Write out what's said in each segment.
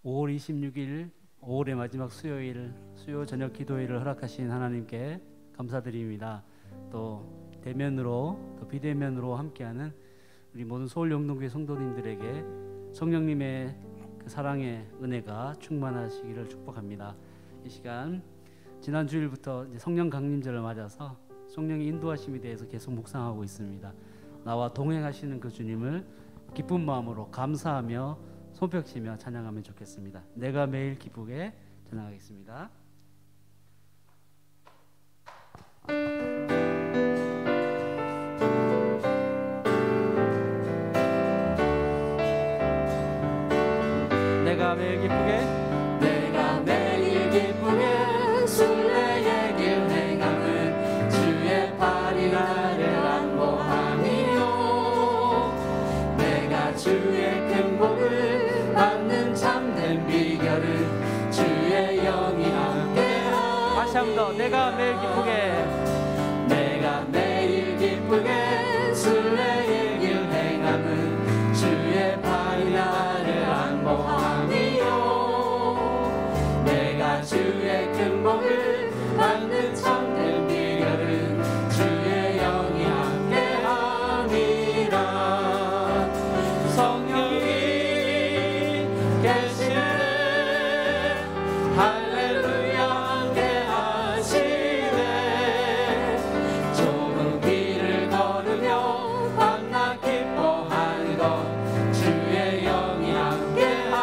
5월 26일 5월의 마지막 수요일 수요 저녁 기도회를 허락하신 하나님께 감사드립니다. 또 대면으로 또 비대면으로 함께하는 우리 모든 서울영동교회 성도님들에게 성령님의 그 사랑의 은혜가 충만하시기를 축복합니다. 이 시간 지난 주일부터 이제 성령 강림절을 맞아서 성령의 인도하심에 대해서 계속 묵상하고 있습니다. 나와 동행하시는 그 주님을 기쁜 마음으로 감사하며 손뼉치며 찬양하면 좋겠습니다. 내가 매일 기쁘게 찬양하겠습니다. 내가 매일 기쁘게 순례의 길 행함은 주의 팔이 나를 안보함이요 내가 주의 큰 복을 받는 참된 비결은 주의 영이 함께함. 다시 한 번 더. 내가 매일 기쁘게 순례의 길 행함은 주의 팔이 나를 안보함이요 내가 주의 큰 복을 받는 참된 비결은 주의 영이 함께함이라. 성령이 계시네 할렐루야 함께하시네 좁은 길을 걸으며 밤낮 기뻐하는 것 주의 영이 함께함이라.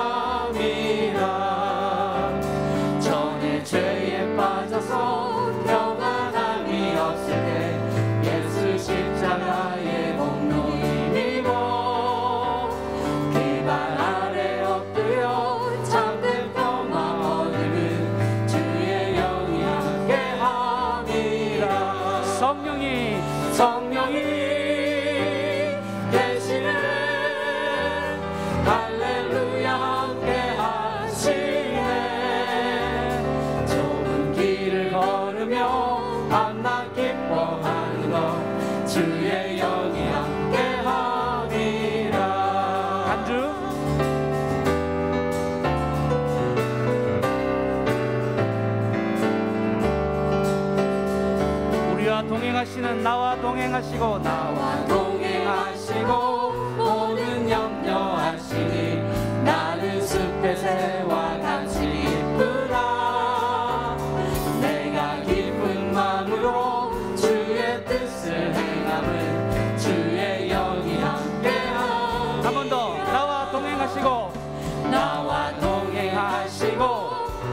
전에 죄에 빠져서 평안함이 없을 때 예수 십자가의 공로 힘입어 그 발 아래 엎드려 참된 평화 얻으는 주의 영이 함께함이라. 성령이 계시네 할렐루야 함께하시네 좁은 길을 걸으며 밤낮 기뻐하는 것 주의 영이 함께함이라. 간주 우리와 동행하시는 나와 동행하시고 모든 염려하시니 나는 숲의 새와 같이 기쁘다. 내가 기쁜 마음으로 주의 뜻을 행함은 주의 영이 함께함. 한 번 더. 나와 동행하시고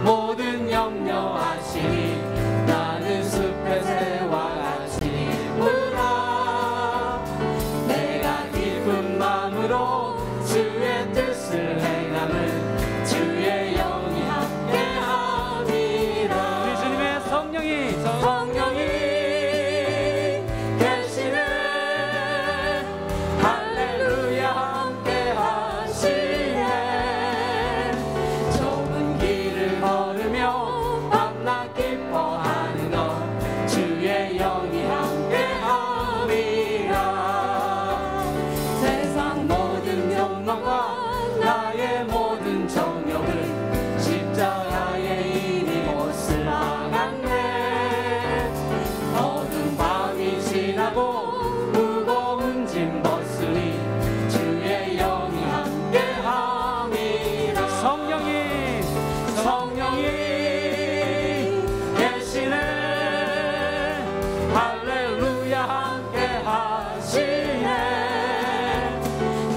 모든 염려하시니 나는 숲의 새와 같이 기쁘다. 내가 기쁜 마음으로 주의 뜻을 행함은 주의 영이 함께함이라. 우리 주님의 성령이 계시네 할렐루야 함께하시네 좁은 길을 걸으며 밤낮 기뻐하는 것 주의 영이 함께함이라. 세상 모든 욕망과 나의 모든 정욕을 십자가에 이미 못을 박았네. 어두운 밤이 지나고 무거운 짐 벗으니 주의 영이 함께함이라. 성령이 계시네 할렐루야 함께하시네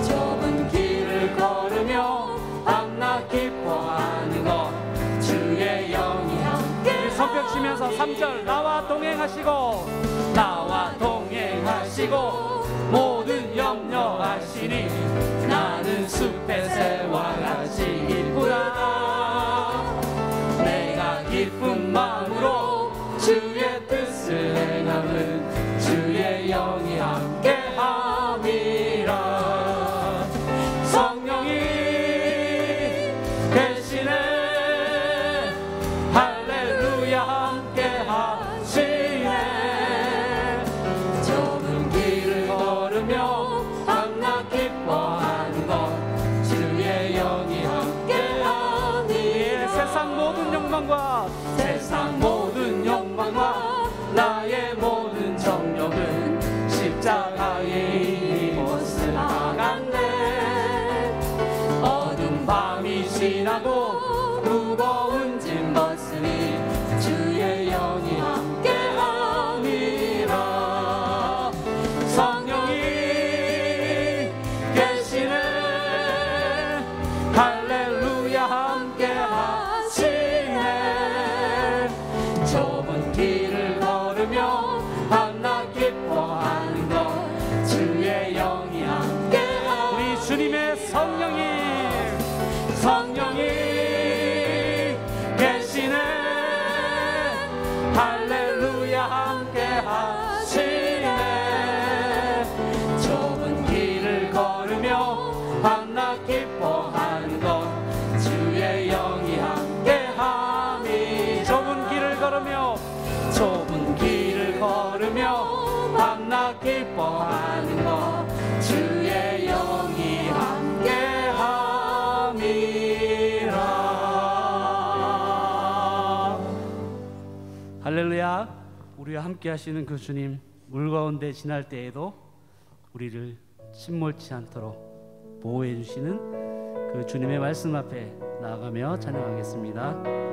좁은 길을 걸으며 밤낮 기뻐하는 것 주의 영이 함께. 손뼉치면서 3절 나와 동행하시고 모든 염려하시니 나는 숲의 새와 같이 기쁘다. 내가 기쁜 마음으로 주의 뜻을 행함은 주의 영이 함께함이라. 성령이 계시네 할렐루야 함께하시네 좁은 길을 걸으며 밤낮 기뻐하는 것 주의 영이 함께함이라. 모든 욕망과 세상 모든 욕망과 나의 모든 정욕은 십자가의 이곳을 나갔네. 어두운 밤이 지나고 무거운 짐 벗으니 주의 영이 함께함이라. 성령이 계시네. 할렐루야 함께하시네. 좁은 길을 걸으며 밤낮 기뻐하는 것 주의 영이 함께하. 우리 주님의 성령이 계시네. 할렐루야 함께하시네. 좁은 길을 걸으며 밤낮 기뻐하는 것 주의 영이 함께함이. 좁은 길을 걸으며 밤낮 기뻐하는 것 주의 영이 함께함이라. 할렐루야. 우리와 함께 하시는 그 주님, 물 가운데 지날 때에도 우리를 침몰치 않도록 보호해 주시는 그 주님의 말씀 앞에 나아가며 찬양하겠습니다.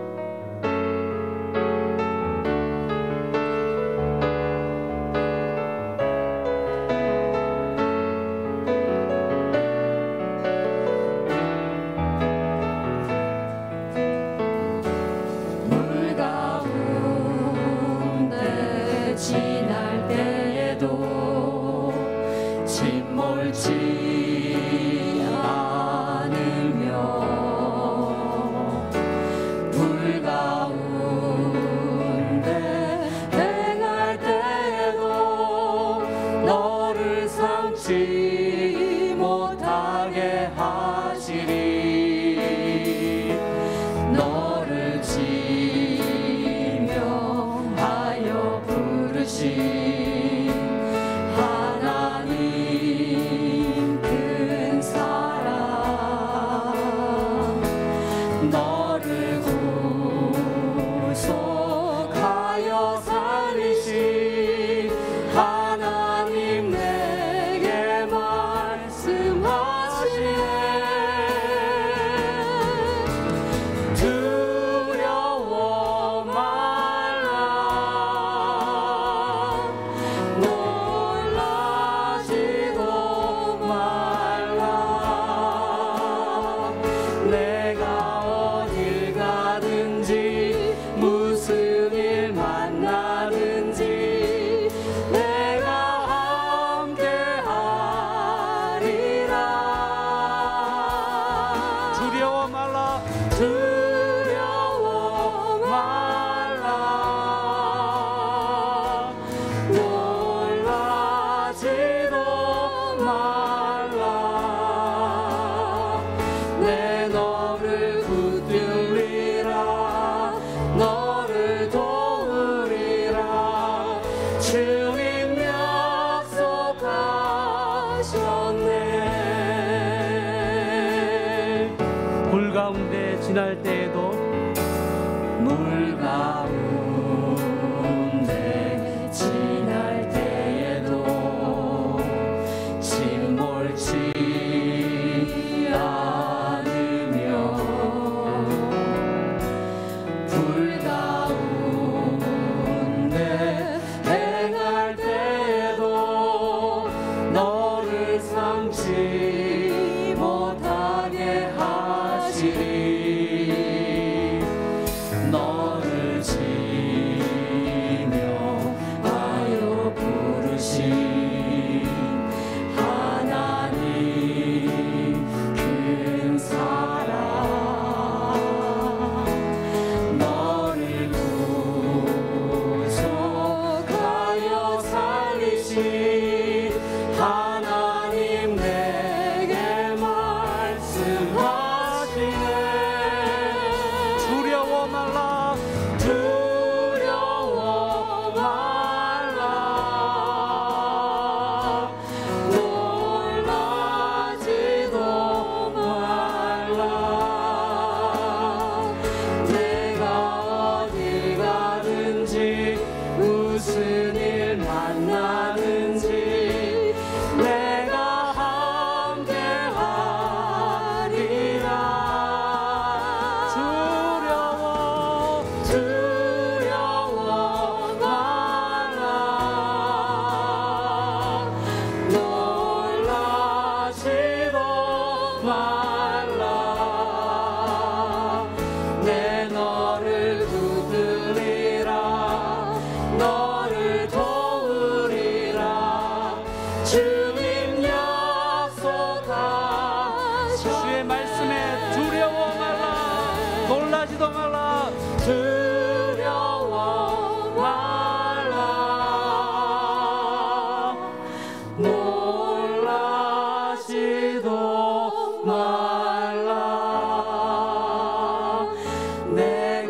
지날 때에도 물 가운데 지날 때에도 침몰치 않으며 불 가운데 행할 때에도 너를 삼지 못하게 하시리. 너를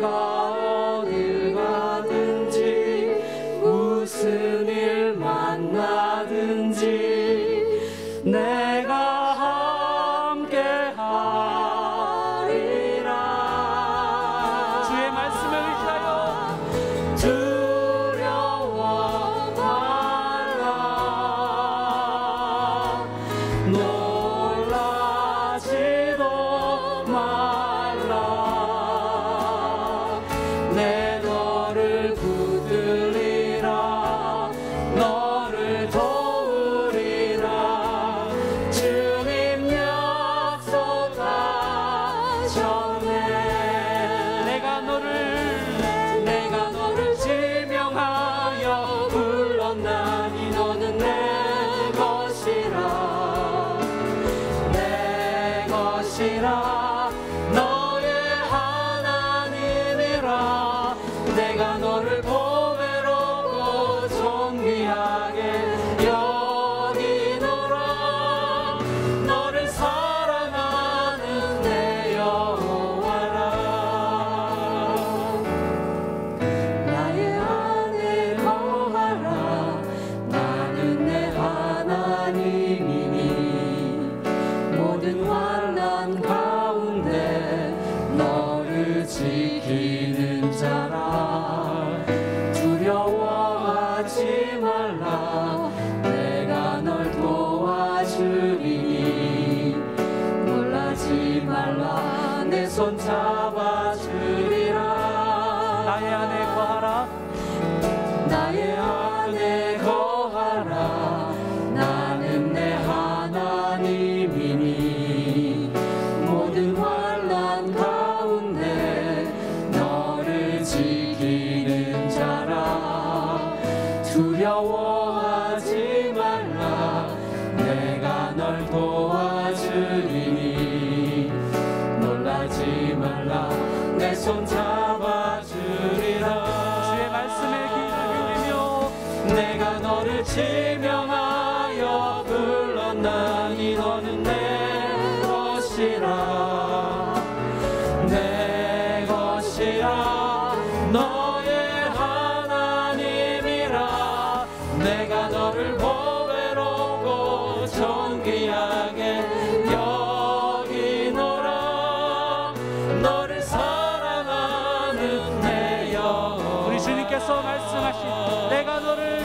내가 어딜 가든지 무슨 일 만나든지 내가 함께 하리라. 주의 말씀을 의지하여 두려워 말라. 놀라지도 말라. 내 너를 붙들리라. 너를 도우리라. 주님 약속하셨네. 내가 너를 지명하여 불렀나니 너는 내 것이라. 내 것이라. 너의 하나님이라. 내가 너를 보배롭고 존귀하게 여기노라. 너를 사랑하는 내 여호와라. 나의 안에 거하라. 나는 내 하나님이니 모든 환난 가운데 너를 지키는 자라. 두려워하지 말라. 내가 널 도와주리니 놀라지 말라. 내 손 잡아주리라. 나의 안에 거하라. 나의 안에 거하라. 나는 내 하나님이니 모든 환난 가운데 너를 지키는 자라. 두려워하지 말라. 내가 널 도와주리니 놀라지 말라. 내 손 잡아주리라. 주의 말씀에 귀를 기울이며 내가 너를 지명하여 불렀나니 너는 내 것이라. 내 것이라. 너의 하나님이라. 내가 너를 보배롭고 존귀하게 여기노라. 너를 사랑하는 내 여호와. 우리 주님께서 말씀하신 내가 너를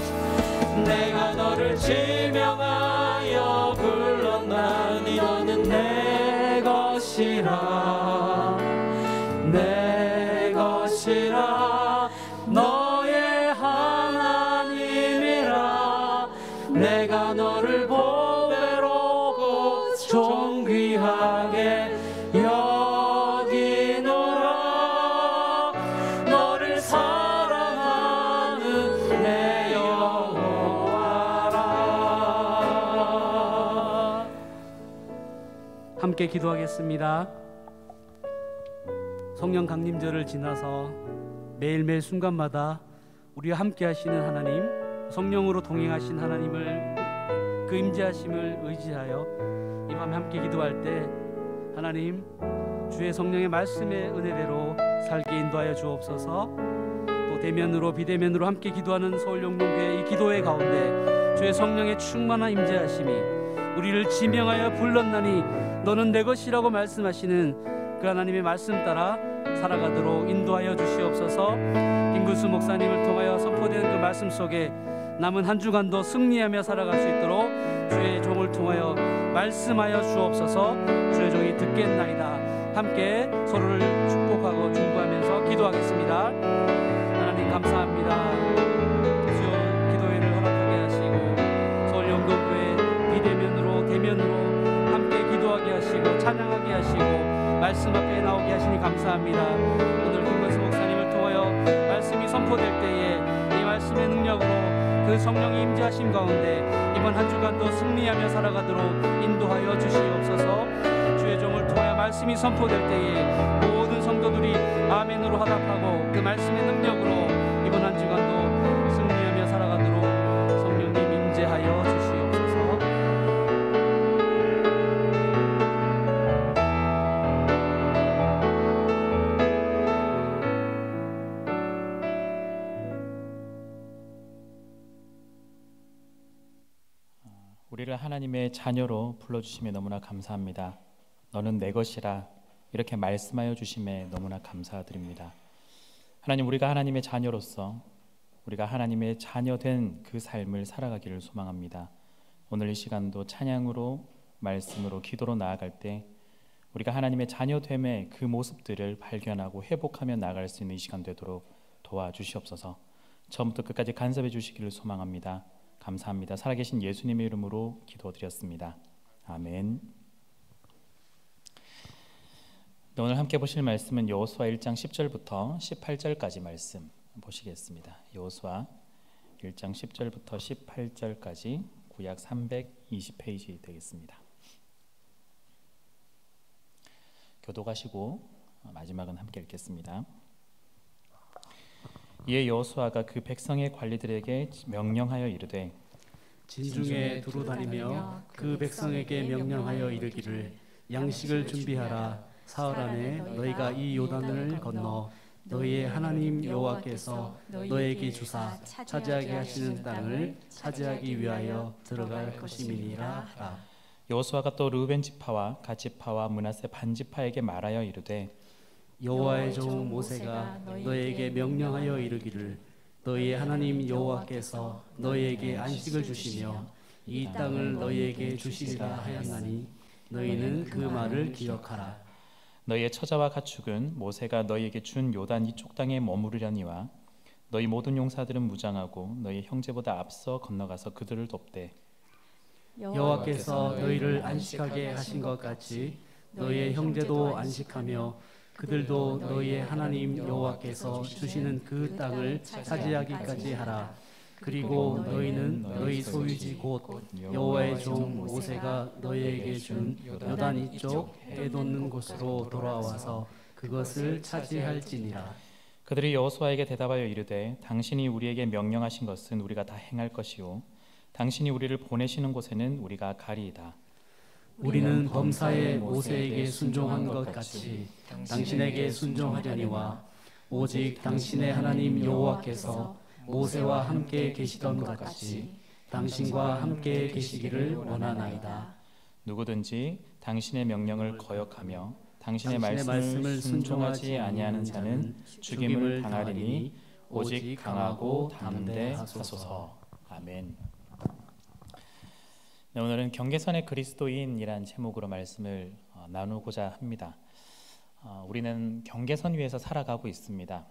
지명하여 불렀나니 너는 내 것이라. 내 것이라. 너의 하나님이라. 내가 너를 보배롭고 존귀하게 여기노라. 너를 사랑하는 내 여호와라. 함께 기도하겠습니다. 성령 강림절을 지나서 매일매일 순간마다 우리와 함께 하시는 하나님, 성령으로 동행하신 하나님을, 그 임재하심을 의지하여 이 밤에 함께 기도할 때 하나님 주의 성령의 말씀의 은혜대로 살게 인도하여 주옵소서. 또 대면으로 비대면으로 함께 기도하는 서울영동교회 이 기도회 가운데 주의 성령의 충만한 임재하심이 우리를 지명하여 불렀나니 너는 내 것이라고 말씀하시는 그 하나님의 말씀 따라 살아가도록 인도하여 주시옵소서. 김구수 목사님을 통하여 선포되는 그 말씀 속에 남은 한 주간도 승리하며 살아갈 수 있도록 주의 종을 통하여 말씀하여 주옵소서. 주의 종이 듣겠나이다. 함께 서로를 축복하고 중보하면서 기도하겠습니다. 하나님 감사합니다. 주여 기도회를 허락하게 하시고 서울영동교회 비대면으로 대면으로 함께 기도하게 하시고 찬양하게 하시고 말씀 앞에 나오게 하시니 감사합니다. 오늘 김건수 목사님을 통하여 말씀이 선포될 때에 이 말씀의 능력으로 그 성령의 임재하심 가운데 이번 한 주간도 승리하며 살아가도록 인도하여 주시옵소서. 주의 종을 통하여 말씀이 선포될 때에 모든 성도들이 아멘으로 화답하고 그 말씀의 능력으로 이번 한 주간도 승리하며 살아가도록 성령님 임재하여 주시옵소서. 우리를 하나님의 자녀로 불러주심에 너무나 감사합니다. 너는 내 것이라 이렇게 말씀하여 주심에 너무나 감사드립니다. 하나님, 우리가 하나님의 자녀로서 우리가 하나님의 자녀된 그 삶을 살아가기를 소망합니다. 오늘 이 시간도 찬양으로, 말씀으로, 기도로 나아갈 때 우리가 하나님의 자녀됨의 그 모습들을 발견하고 회복하며 나아갈 수 있는 이 시간 되도록 도와주시옵소서. 처음부터 끝까지 간섭해 주시기를 소망합니다. 감사합니다. 살아계신 예수님의 이름으로 기도드렸습니다. 아멘. 오늘 함께 보실 말씀은 여호수아 1장 10절부터 18절까지 말씀 보시겠습니다. 여호수아 1장 10절부터 18절까지 구약 320페이지 되겠습니다. 교독하시고 마지막은 함께 읽겠습니다. 이에 여호수아가 그 백성의 관리들에게 명령하여 이르되 진중에 두루 다니며 그 백성에게 명령하여 이르기를 양식을 준비하라. 사흘 안에 너희가 이 요단을 건너 너희의 하나님 여호와께서 너희에게 주사 차지하게 하시는 땅을 차지하기 위하여 들어갈 것임이니라 하라. 여호수아가 또 르우벤 지파와 갓 지파와 므낫세 반 지파에게 말하여 이르되 여호와의 종 모세가 너희에게 명령하여 이르기를 너희의 하나님 여호와께서 너희에게 안식을 주시며 이 땅을 너희에게 주시리라 하였나니 너희는 그 말을 기억하라. 너희의 처자와 가축은 모세가 너희에게 준 요단 이쪽 땅에 머무르려니와 너희 모든 용사들은 무장하고 너희 형제보다 앞서 건너가서 그들을 돕되 여호와께서 너희를 안식하게 하신 것 같이 너희의 형제도 안식하며 그들도 너희의 하나님 여호와께서 주시는 그 땅을 차지하기까지 하라. 그리고 너희는 너희 소유지 곧 여호와의 종 모세가 너희에게 준 요단 이쪽 해 돋는 곳으로 돌아와서 그것을 차지할지니라. 그들이 여호수아에게 대답하여 이르되 당신이 우리에게 명령하신 것은 우리가 다 행할 것이요 당신이 우리를 보내시는 곳에는 우리가 가리이다. 우리는 범사에 모세에게 순종한 것 같이 당신에게 순종하려니와 오직 당신의 하나님 여호와께서 모세와 함께 계시던 것 같이 당신과 함께 계시기를 원하나이다. 누구든지 당신의 명령을 거역하며 당신의 말씀을 순종하지 아니하는 자는 죽임을 당하리니 오직 강하고 담대하소서. 아멘. 네, 오늘은 경계선의 그리스도인이란 제목으로 말씀을 나누고자 합니다. 우리는 경계선 위에서 살아가고 있습니다.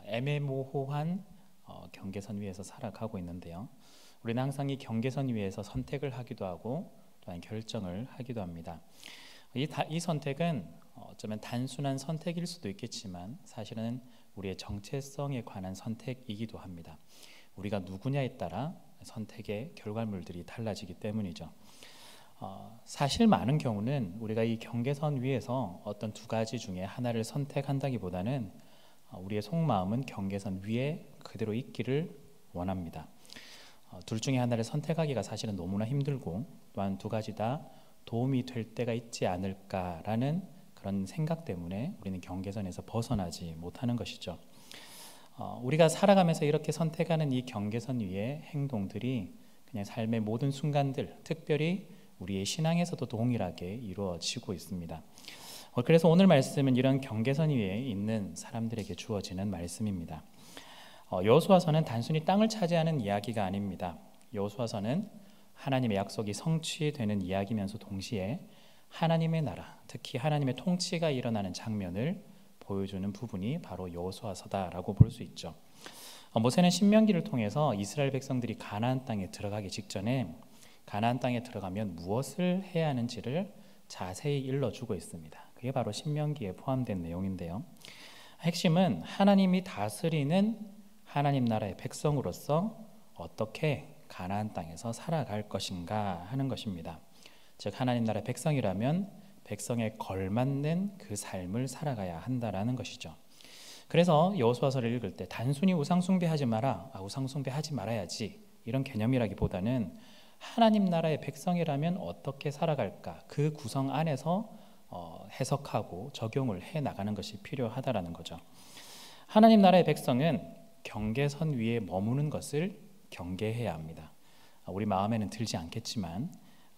애매모호한 경계선 위에서 살아가고 있는데요. 우리는 항상 이 경계선 위에서 선택을 하기도 하고 또한 결정을 하기도 합니다. 이 선택은 어쩌면 단순한 선택일 수도 있겠지만 사실은 우리의 정체성에 관한 선택이기도 합니다. 우리가 누구냐에 따라 선택의 결과물들이 달라지기 때문이죠. 사실 많은 경우는 우리가 이 경계선 위에서 어떤 두 가지 중에 하나를 선택한다기보다는 우리의 속마음은 경계선 위에 그대로 있기를 원합니다. 둘 중에 하나를 선택하기가 사실은 너무나 힘들고 또한 두 가지 다 도움이 될 때가 있지 않을까라는 그런 생각 때문에 우리는 경계선에서 벗어나지 못하는 것이죠. 우리가 살아가면서 이렇게 선택하는 이 경계선 위의 행동들이 그냥 삶의 모든 순간들, 특별히 우리의 신앙에서도 동일하게 이루어지고 있습니다. 그래서 오늘 말씀은 이런 경계선 위에 있는 사람들에게 주어지는 말씀입니다. 여호수아서는 단순히 땅을 차지하는 이야기가 아닙니다. 여호수아서는 하나님의 약속이 성취되는 이야기면서 동시에 하나님의 나라, 특히 하나님의 통치가 일어나는 장면을 보여주는 부분이 바로 여호수아서다라고 볼 수 있죠. 모세는 신명기를 통해서 이스라엘 백성들이 가나안 땅에 들어가기 직전에 가나안 땅에 들어가면 무엇을 해야 하는지를 자세히 일러주고 있습니다. 그게 바로 신명기에 포함된 내용인데요. 핵심은 하나님이 다스리는 하나님 나라의 백성으로서 어떻게 가나안 땅에서 살아갈 것인가 하는 것입니다. 즉 하나님 나라의 백성이라면 백성에 걸맞는 그 삶을 살아가야 한다라는 것이죠. 그래서 여호수아서를 읽을 때 단순히 우상 숭배하지 마라, 우상 숭배하지 말아야지 이런 개념이라기보다는 하나님 나라의 백성이라면 어떻게 살아갈까 그 구성 안에서 해석하고 적용을 해 나가는 것이 필요하다라는 거죠. 하나님 나라의 백성은 경계선 위에 머무는 것을 경계해야 합니다. 우리 마음에는 들지 않겠지만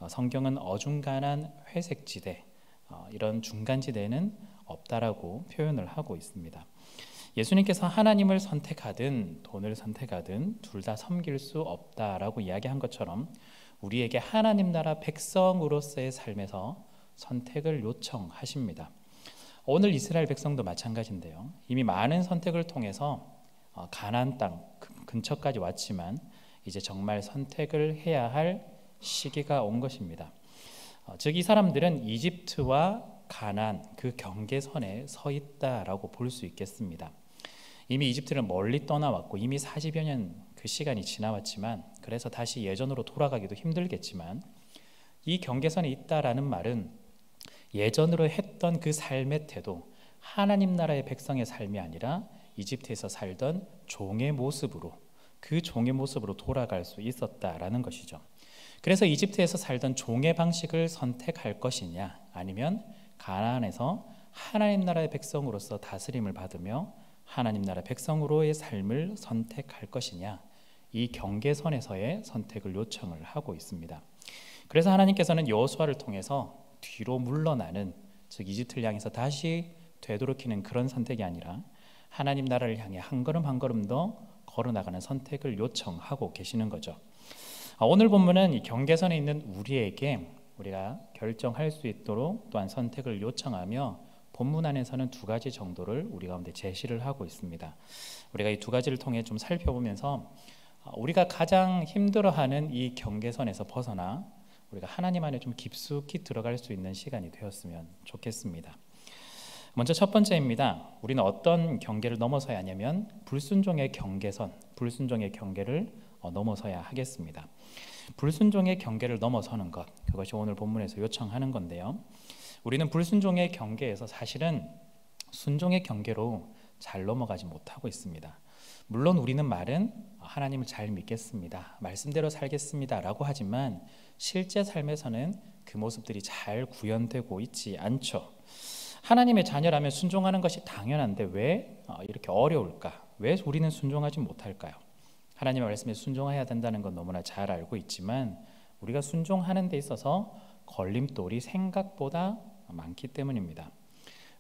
성경은 어중간한 회색지대, 이런 중간지대는 없다라고 표현을 하고 있습니다. 예수님께서 하나님을 선택하든 돈을 선택하든 둘 다 섬길 수 없다라고 이야기한 것처럼 우리에게 하나님 나라 백성으로서의 삶에서 선택을 요청하십니다. 오늘 이스라엘 백성도 마찬가지인데요. 이미 많은 선택을 통해서 가나안 땅 근처까지 왔지만 이제 정말 선택을 해야 할 시기가 온 것입니다. 즉 이 사람들은 이집트와 가나안 그 경계선에 서 있다라고 볼 수 있겠습니다. 이미 이집트를 멀리 떠나왔고 이미 40여 년 그 시간이 지나왔지만 그래서 다시 예전으로 돌아가기도 힘들겠지만 이 경계선에 있다라는 말은 예전으로 했던 그 삶의 태도, 하나님 나라의 백성의 삶이 아니라 이집트에서 살던 종의 모습으로, 그 종의 모습으로 돌아갈 수 있었다라는 것이죠. 그래서 이집트에서 살던 종의 방식을 선택할 것이냐, 아니면 가나안에서 하나님 나라의 백성으로서 다스림을 받으며 하나님 나라 백성으로의 삶을 선택할 것이냐, 이 경계선에서의 선택을 요청을 하고 있습니다. 그래서 하나님께서는 여호수아를 통해서 뒤로 물러나는, 즉 이집트를 향해서 다시 되돌이키는 그런 선택이 아니라 하나님 나라를 향해 한 걸음 한 걸음 더 걸어나가는 선택을 요청하고 계시는 거죠. 오늘 본문은 이 경계선에 있는 우리에게 우리가 결정할 수 있도록 또한 선택을 요청하며 본문 안에서는 두 가지 정도를 우리 가운데 제시를 하고 있습니다. 우리가 이 두 가지를 통해 좀 살펴보면서 우리가 가장 힘들어하는 이 경계선에서 벗어나 우리가 하나님 안에 좀 깊숙이 들어갈 수 있는 시간이 되었으면 좋겠습니다. 먼저 첫 번째입니다. 우리는 어떤 경계를 넘어서야 하냐면 불순종의 경계선, 불순종의 경계를 넘어서야 하겠습니다. 불순종의 경계를 넘어서는 것, 그것이 오늘 본문에서 요청하는 건데요. 우리는 불순종의 경계에서 사실은 순종의 경계로 잘 넘어가지 못하고 있습니다. 물론 우리는 말은 하나님을 잘 믿겠습니다, 말씀대로 살겠습니다 라고 하지만 실제 삶에서는 그 모습들이 잘 구현되고 있지 않죠. 하나님의 자녀라면 순종하는 것이 당연한데 왜 이렇게 어려울까? 왜 우리는 순종하지 못할까요? 하나님의 말씀에 순종해야 된다는 건 너무나 잘 알고 있지만 우리가 순종하는 데 있어서 걸림돌이 생각보다 많기 때문입니다.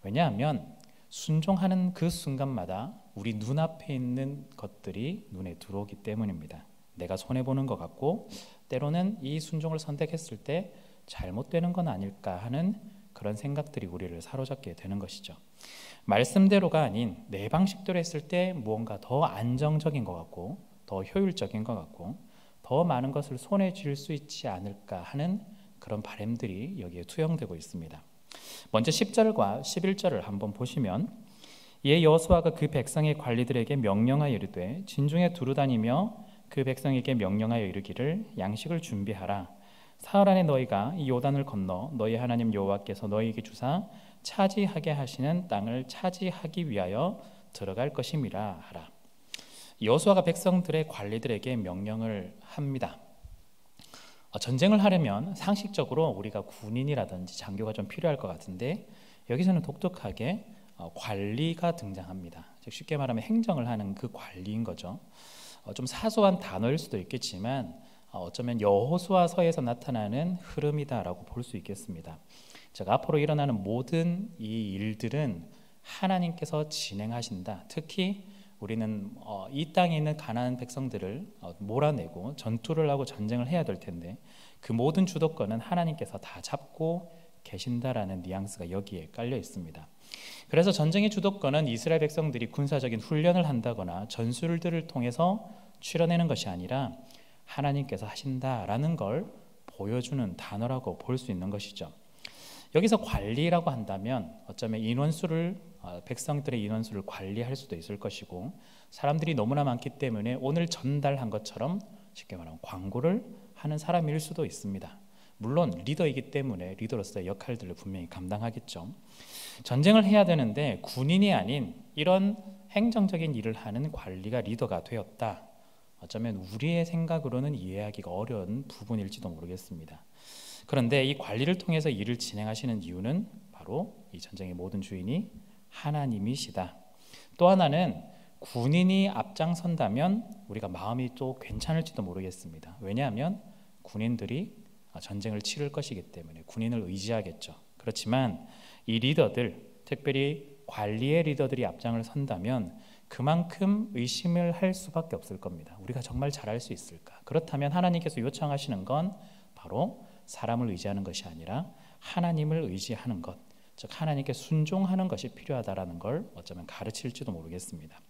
왜냐하면 순종하는 그 순간마다 우리 눈앞에 있는 것들이 눈에 들어오기 때문입니다. 내가 손해보는 것 같고 때로는 이 순종을 선택했을 때 잘못되는 건 아닐까 하는 그런 생각들이 우리를 사로잡게 되는 것이죠. 말씀대로가 아닌 내 방식대로 했을 때 무언가 더 안정적인 것 같고 더 효율적인 것 같고 더 많은 것을 손에 쥘 수 있지 않을까 하는 그런 바람들이 여기에 투영되고 있습니다. 먼저 10절과 11절을 한번 보시면 이에 여호수아가 그 백성의 관리들에게 명령하여 이르되 진중에 두루 다니며 그 백성에게 명령하여 이르기를 양식을 준비하라. 사흘 안에 너희가 이 요단을 건너 너희 하나님 여호와께서 너희에게 주사 차지하게 하시는 땅을 차지하기 위하여 들어갈 것임이라 하라. 여호수아가 백성들의 관리들에게 명령을 합니다. 전쟁을 하려면 상식적으로 우리가 군인이라든지 장교가 좀 필요할 것 같은데 여기서는 독특하게 관리가 등장합니다. 즉 쉽게 말하면 행정을 하는 그 관리인 거죠. 좀 사소한 단어일 수도 있겠지만 어쩌면 여호수아서에서 나타나는 흐름이다라고 볼 수 있겠습니다. 즉 앞으로 일어나는 모든 이 일들은 하나님께서 진행하신다. 특히 우리는 이 땅에 있는 가나안 백성들을 몰아내고 전투를 하고 전쟁을 해야 될 텐데 그 모든 주도권은 하나님께서 다 잡고 계신다라는 뉘앙스가 여기에 깔려 있습니다. 그래서 전쟁의 주도권은 이스라엘 백성들이 군사적인 훈련을 한다거나 전술들을 통해서 취려내는 것이 아니라 하나님께서 하신다라는 걸 보여주는 단어라고 볼 수 있는 것이죠. 여기서 관리라고 한다면 어쩌면 백성들의 인원수를 관리할 수도 있을 것이고 사람들이 너무나 많기 때문에 오늘 전달한 것처럼 쉽게 말하면 광고를 하는 사람일 수도 있습니다. 물론 리더이기 때문에 리더로서의 역할들을 분명히 감당하겠죠. 전쟁을 해야 되는데 군인이 아닌 이런 행정적인 일을 하는 관리가 리더가 되었다. 어쩌면 우리의 생각으로는 이해하기가 어려운 부분일지도 모르겠습니다. 그런데 이 관리를 통해서 일을 진행하시는 이유는 바로 이 전쟁의 모든 주인이 하나님이시다. 또 하나는 군인이 앞장선다면 우리가 마음이 또 괜찮을지도 모르겠습니다. 왜냐하면 군인들이 전쟁을 치를 것이기 때문에 군인을 의지하겠죠. 그렇지만 이 리더들, 특별히 관리의 리더들이 앞장을 선다면 그만큼 의심을 할 수밖에 없을 겁니다. 우리가 정말 잘할 수 있을까? 그렇다면 하나님께서 요청하시는 건 바로 사람을 의지하는 것이 아니라 하나님을 의지하는 것, 즉 하나님께 순종하는 것이 필요하다라는 걸 어쩌면 가르칠지도 모르겠습니다.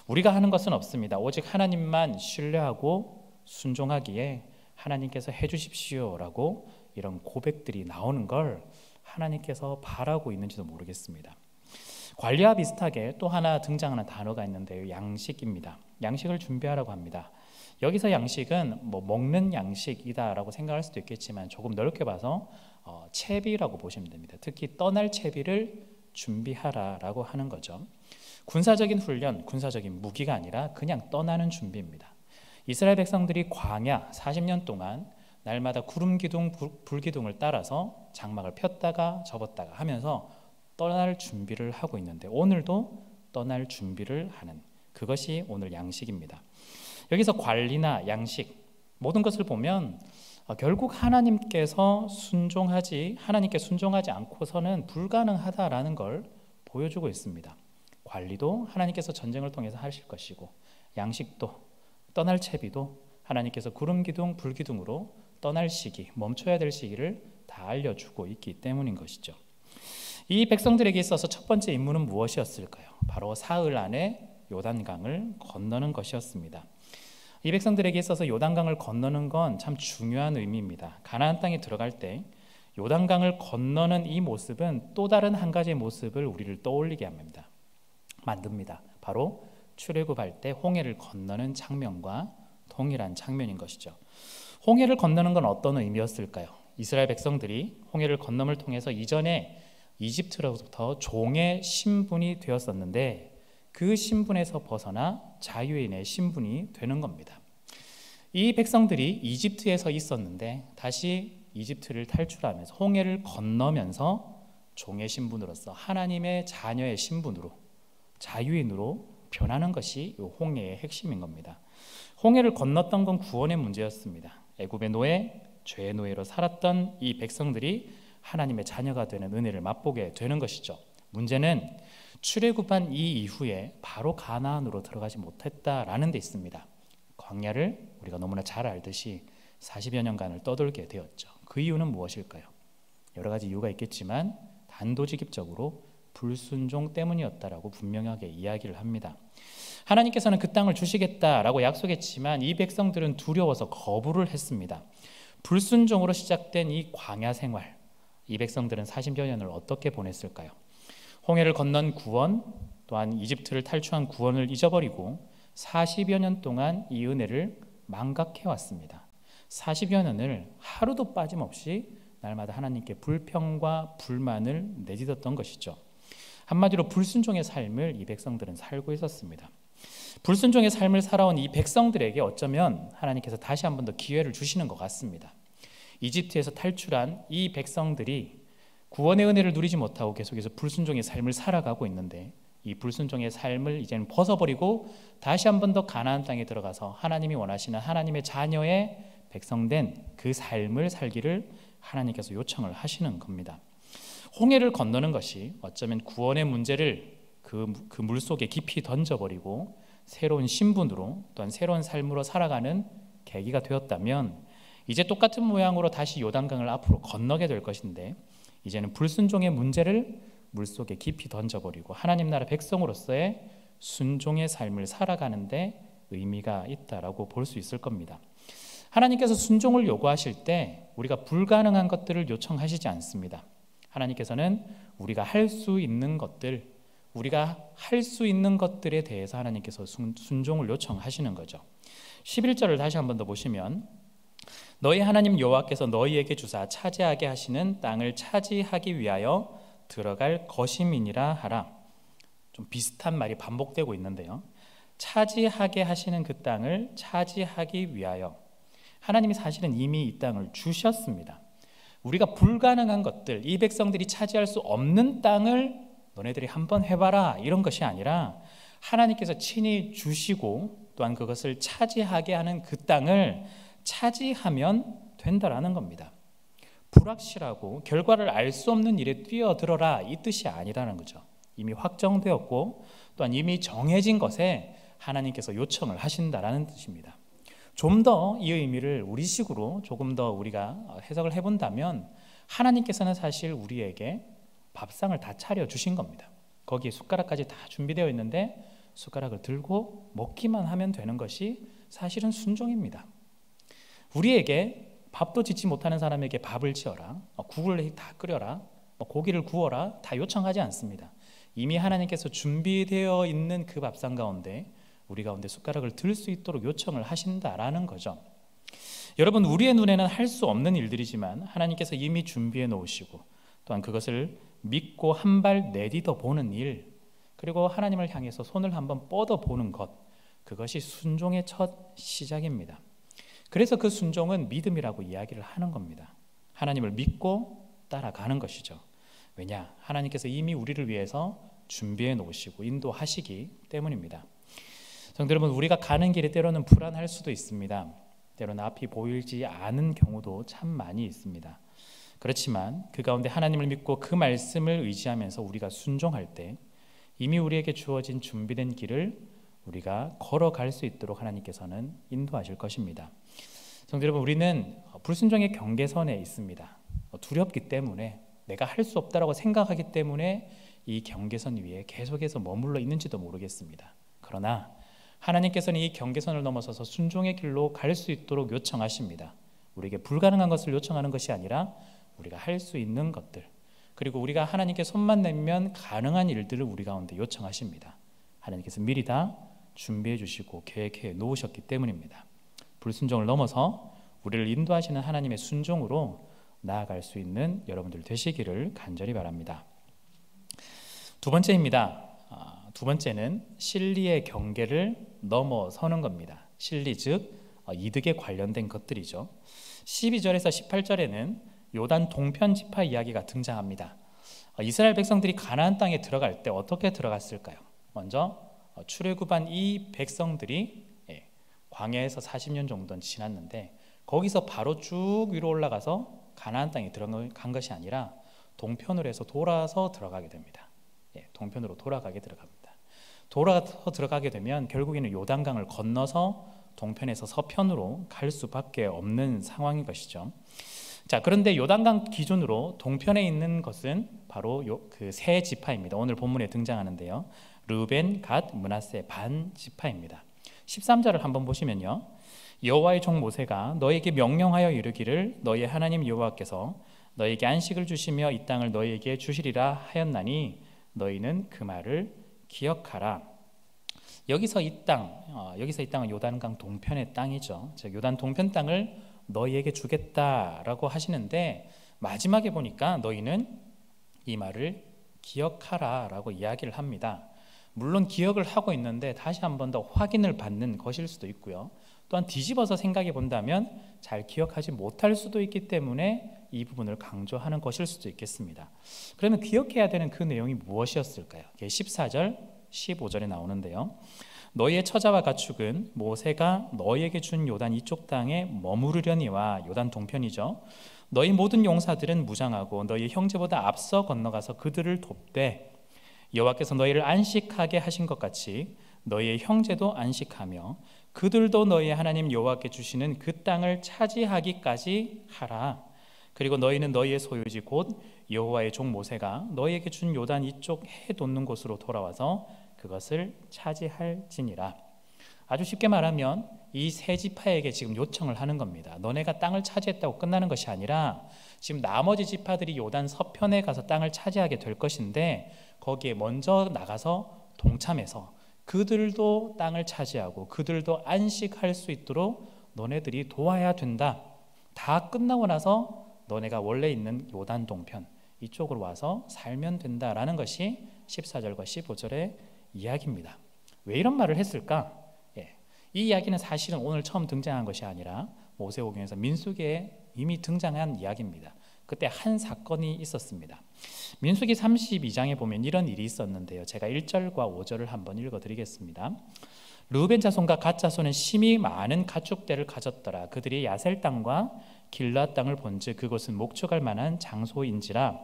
우리가 하는 것은 없습니다. 오직 하나님만 신뢰하고 순종하기에 하나님께서 해주십시오라고 이런 고백들이 나오는 걸 하나님께서 바라고 있는지도 모르겠습니다. 관리와 비슷하게 또 하나 등장하는 단어가 있는데요, 양식입니다. 양식을 준비하라고 합니다. 여기서 양식은 먹는 양식이다라고 생각할 수도 있겠지만 조금 넓게 봐서 채비라고 보시면 됩니다. 특히 떠날 채비를 준비하라라고 하는 거죠. 군사적인 훈련, 군사적인 무기가 아니라 그냥 떠나는 준비입니다. 이스라엘 백성들이 광야 40년 동안 날마다 구름 기둥, 불 기둥을 따라서 장막을 폈다가 접었다가 하면서 떠날 준비를 하고 있는데 오늘도 떠날 준비를 하는 그것이 오늘 양식입니다. 여기서 관리나 양식 모든 것을 보면 결국 하나님께 순종하지 않고서는 불가능하다라는 걸 보여주고 있습니다. 관리도 하나님께서 전쟁을 통해서 하실 것이고 양식도 떠날 채비도 하나님께서 구름 기둥, 불 기둥으로 떠날 시기, 멈춰야 될 시기를 다 알려주고 있기 때문인 것이죠. 이 백성들에게 있어서 첫 번째 임무는 무엇이었을까요? 바로 사흘 안에 요단강을 건너는 것이었습니다. 이 백성들에게 있어서 요단강을 건너는 건 참 중요한 의미입니다. 가나안 땅에 들어갈 때 요단강을 건너는 이 모습은 또 다른 한 가지의 모습을 우리를 떠올리게 만듭니다. 바로 출애굽할 때 홍해를 건너는 장면과 동일한 장면인 것이죠. 홍해를 건너는 건 어떤 의미였을까요? 이스라엘 백성들이 홍해를 건너을 통해서 이전에 이집트로부터 종의 신분이 되었었는데 그 신분에서 벗어나 자유인의 신분이 되는 겁니다. 이 백성들이 이집트에서 있었는데 다시 이집트를 탈출하면서 홍해를 건너면서 종의 신분으로서 하나님의 자녀의 신분으로 자유인으로 변하는 것이 이 홍해의 핵심인 겁니다. 홍해를 건넜던 건 구원의 문제였습니다. 애굽의 노예, 죄의 노예로 살았던 이 백성들이 하나님의 자녀가 되는 은혜를 맛보게 되는 것이죠. 문제는 출애굽한 이 이후에 바로 가나안으로 들어가지 못했다라는 데 있습니다. 광야를 우리가 너무나 잘 알듯이 40여 년간을 떠돌게 되었죠. 그 이유는 무엇일까요? 여러 가지 이유가 있겠지만 단도직입적으로 불순종 때문이었다라고 분명하게 이야기를 합니다. 하나님께서는 그 땅을 주시겠다라고 약속했지만 이 백성들은 두려워서 거부를 했습니다. 불순종으로 시작된 이 광야 생활, 이 백성들은 40여 년을 어떻게 보냈을까요? 홍해를 건넌 구원, 또한 이집트를 탈출한 구원을 잊어버리고 40여 년 동안 이 은혜를 망각해왔습니다. 40여 년을 하루도 빠짐없이 날마다 하나님께 불평과 불만을 내딛었던 것이죠. 한마디로 불순종의 삶을 이 백성들은 살고 있었습니다. 불순종의 삶을 살아온 이 백성들에게 어쩌면 하나님께서 다시 한 번 더 기회를 주시는 것 같습니다. 이집트에서 탈출한 이 백성들이 구원의 은혜를 누리지 못하고 계속해서 불순종의 삶을 살아가고 있는데 이 불순종의 삶을 이제는 벗어버리고 다시 한 번 더 가나안 땅에 들어가서 하나님이 원하시는 하나님의 자녀의 백성된 그 삶을 살기를 하나님께서 요청을 하시는 겁니다. 홍해를 건너는 것이 어쩌면 구원의 문제를 그 물속에 깊이 던져버리고 새로운 신분으로 또한 새로운 삶으로 살아가는 계기가 되었다면 이제 똑같은 모양으로 다시 요단강을 앞으로 건너게 될 것인데 이제는 불순종의 문제를 물속에 깊이 던져버리고 하나님 나라 백성으로서의 순종의 삶을 살아가는데 의미가 있다라고 볼 수 있을 겁니다. 하나님께서 순종을 요구하실 때 우리가 불가능한 것들을 요청하시지 않습니다. 하나님께서는 우리가 할 수 있는 것들, 우리가 할 수 있는 것들에 대해서 하나님께서 순종을 요청하시는 거죠. 11절을 다시 한 번 더 보시면 너희 하나님 여호와께서 너희에게 주사 차지하게 하시는 땅을 차지하기 위하여 들어갈 것임이니라 하라. 좀 비슷한 말이 반복되고 있는데요. 차지하게 하시는 그 땅을 차지하기 위하여 하나님이 사실은 이미 이 땅을 주셨습니다. 우리가 불가능한 것들, 이 백성들이 차지할 수 없는 땅을 너네들이 한번 해봐라 이런 것이 아니라 하나님께서 친히 주시고 또한 그것을 차지하게 하는 그 땅을 차지하면 된다라는 겁니다. 불확실하고 결과를 알 수 없는 일에 뛰어들어라 이 뜻이 아니라는 거죠. 이미 확정되었고 또한 이미 정해진 것에 하나님께서 요청을 하신다라는 뜻입니다. 좀 더 이 의미를 우리식으로 조금 더 우리가 해석을 해본다면 하나님께서는 사실 우리에게 밥상을 다 차려주신 겁니다. 거기에 숟가락까지 다 준비되어 있는데 숟가락을 들고 먹기만 하면 되는 것이 사실은 순종입니다. 우리에게 밥도 짓지 못하는 사람에게 밥을 지어라, 국을 다 끓여라, 고기를 구워라 다 요청하지 않습니다. 이미 하나님께서 준비되어 있는 그 밥상 가운데 우리 가운데 숟가락을 들 수 있도록 요청을 하신다라는 거죠. 여러분, 우리의 눈에는 할 수 없는 일들이지만 하나님께서 이미 준비해 놓으시고 또한 그것을 믿고 한 발 내딛어 보는 일, 그리고 하나님을 향해서 손을 한번 뻗어 보는 것, 그것이 순종의 첫 시작입니다. 그래서 그 순종은 믿음이라고 이야기를 하는 겁니다. 하나님을 믿고 따라가는 것이죠. 왜냐? 하나님께서 이미 우리를 위해서 준비해 놓으시고 인도하시기 때문입니다. 성도 여러분, 우리가 가는 길에 때로는 불안할 수도 있습니다. 때로는 앞이 보이지 않은 경우도 참 많이 있습니다. 그렇지만 그 가운데 하나님을 믿고 그 말씀을 의지하면서 우리가 순종할 때 이미 우리에게 주어진 준비된 길을 우리가 걸어갈 수 있도록 하나님께서는 인도하실 것입니다. 성도 여러분, 우리는 불순종의 경계선에 있습니다. 두렵기 때문에, 내가 할 수 없다라고 생각하기 때문에 이 경계선 위에 계속해서 머물러 있는지도 모르겠습니다. 그러나 하나님께서는 이 경계선을 넘어서서 순종의 길로 갈 수 있도록 요청하십니다. 우리에게 불가능한 것을 요청하는 것이 아니라 우리가 할 수 있는 것들, 그리고 우리가 하나님께 손만 내면 가능한 일들을 우리 가운데 요청하십니다. 하나님께서 미리 다 준비해 주시고 계획해 놓으셨기 때문입니다. 불순종을 넘어서 우리를 인도하시는 하나님의 순종으로 나아갈 수 있는 여러분들 되시기를 간절히 바랍니다. 두 번째입니다. 두 번째는 신리의 경계를 넘어서는 겁니다. 신리 즉 이득에 관련된 것들이죠. 12절에서 18절에는 요단 동편 지파 이야기가 등장합니다. 이스라엘 백성들이 가나안 땅에 들어갈 때 어떻게 들어갔을까요? 먼저 출애굽한 이 백성들이 광야에서 40년 정도 지났는데 거기서 바로 쭉 위로 올라가서 가나안 땅에 들어간 것이 아니라 동편으로 해서 돌아서 들어가게 됩니다. 동편으로 돌아가게 들어갑니다. 돌아서 들어가게 되면 결국에는 요단강을 건너서 동편에서 서편으로 갈 수밖에 없는 상황인 것이죠. 자, 그런데 요단강 기준으로 동편에 있는 것은 바로 그 세 지파입니다. 오늘 본문에 등장하는데요. 르벤, 갓, 므낫세 반 지파입니다. 13절을 한번 보시면요. 여호와의 종 모세가 너에게 명령하여 이르기를 너희 하나님 여호와께서 너에게 안식을 주시며 이 땅을 너희에게 주시리라 하였나니 너희는 그 말을 기억하라. 여기서 이 땅은 요단강 동편의 땅이죠. 즉 요단 동편 땅을 너희에게 주겠다라고 하시는데 마지막에 보니까 너희는 이 말을 기억하라라고 이야기를 합니다. 물론 기억을 하고 있는데 다시 한 번 더 확인을 받는 것일 수도 있고요. 또한 뒤집어서 생각해 본다면 잘 기억하지 못할 수도 있기 때문에 이 부분을 강조하는 것일 수도 있겠습니다. 그러면 기억해야 되는 그 내용이 무엇이었을까요? 14절, 15절에 나오는데요. 너희의 처자와 가축은 모세가 너희에게 준 요단 이쪽 땅에 머무르려니와, 요단 동편이죠. 너희 모든 용사들은 무장하고 너희 형제보다 앞서 건너가서 그들을 돕되 여호와께서 너희를 안식하게 하신 것 같이 너희의 형제도 안식하며 그들도 너희의 하나님 여호와께 주시는 그 땅을 차지하기까지 하라. 그리고 너희는 너희의 소유지 곧 여호와의 종 모세가 너희에게 준 요단 이쪽 해 돋는 곳으로 돌아와서 그것을 차지할지니라. 아주 쉽게 말하면 이 세 지파에게 지금 요청을 하는 겁니다. 너네가 땅을 차지했다고 끝나는 것이 아니라 지금 나머지 지파들이 요단 서편에 가서 땅을 차지하게 될 것인데 거기에 먼저 나가서 동참해서 그들도 땅을 차지하고 그들도 안식할 수 있도록 너네들이 도와야 된다. 다 끝나고 나서 너네가 원래 있는 요단 동편 이쪽으로 와서 살면 된다라는 것이 14절과 15절의 이야기입니다. 왜 이런 말을 했을까? 이 이야기는 사실은 오늘 처음 등장한 것이 아니라 모세오경에서 민수기에 이미 등장한 이야기입니다. 그때 한 사건이 있었습니다. 민수기 32장에 보면 이런 일이 있었는데요. 제가 1절과 5절을 한번 읽어드리겠습니다. 르우벤 자손과 갓 자손은 심히 많은 가축대를 가졌더라. 그들이 야셀 땅과 길라 땅을 본즉 그곳은 목축할 만한 장소인지라.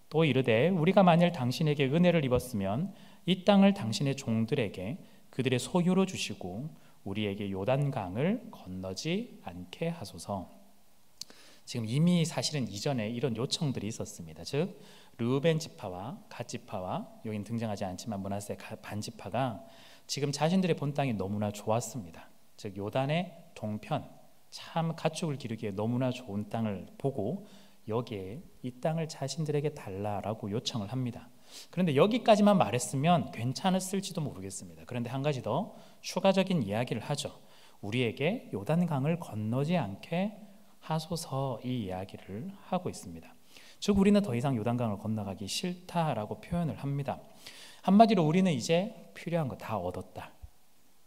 또 이르되 우리가 만일 당신에게 은혜를 입었으면 이 땅을 당신의 종들에게 그들의 소유로 주시고 우리에게 요단강을 건너지 않게 하소서. 지금 이미 사실은 이전에 이런 요청들이 있었습니다. 즉 르우벤 지파와 갓 지파와 여긴 등장하지 않지만 므낫세 반 지파가 지금 자신들의 본 땅이 너무나 좋았습니다. 즉 요단의 동편, 참 가축을 기르기에 너무나 좋은 땅을 보고 여기에 이 땅을 자신들에게 달라라고 요청을 합니다. 그런데 여기까지만 말했으면 괜찮았을지도 모르겠습니다. 그런데 한 가지 더 추가적인 이야기를 하죠. 우리에게 요단강을 건너지 않게 하소서, 이 이야기를 하고 있습니다. 즉 우리는 더 이상 요단강을 건너가기 싫다라고 표현을 합니다. 한마디로 우리는 이제 필요한 거 다 얻었다.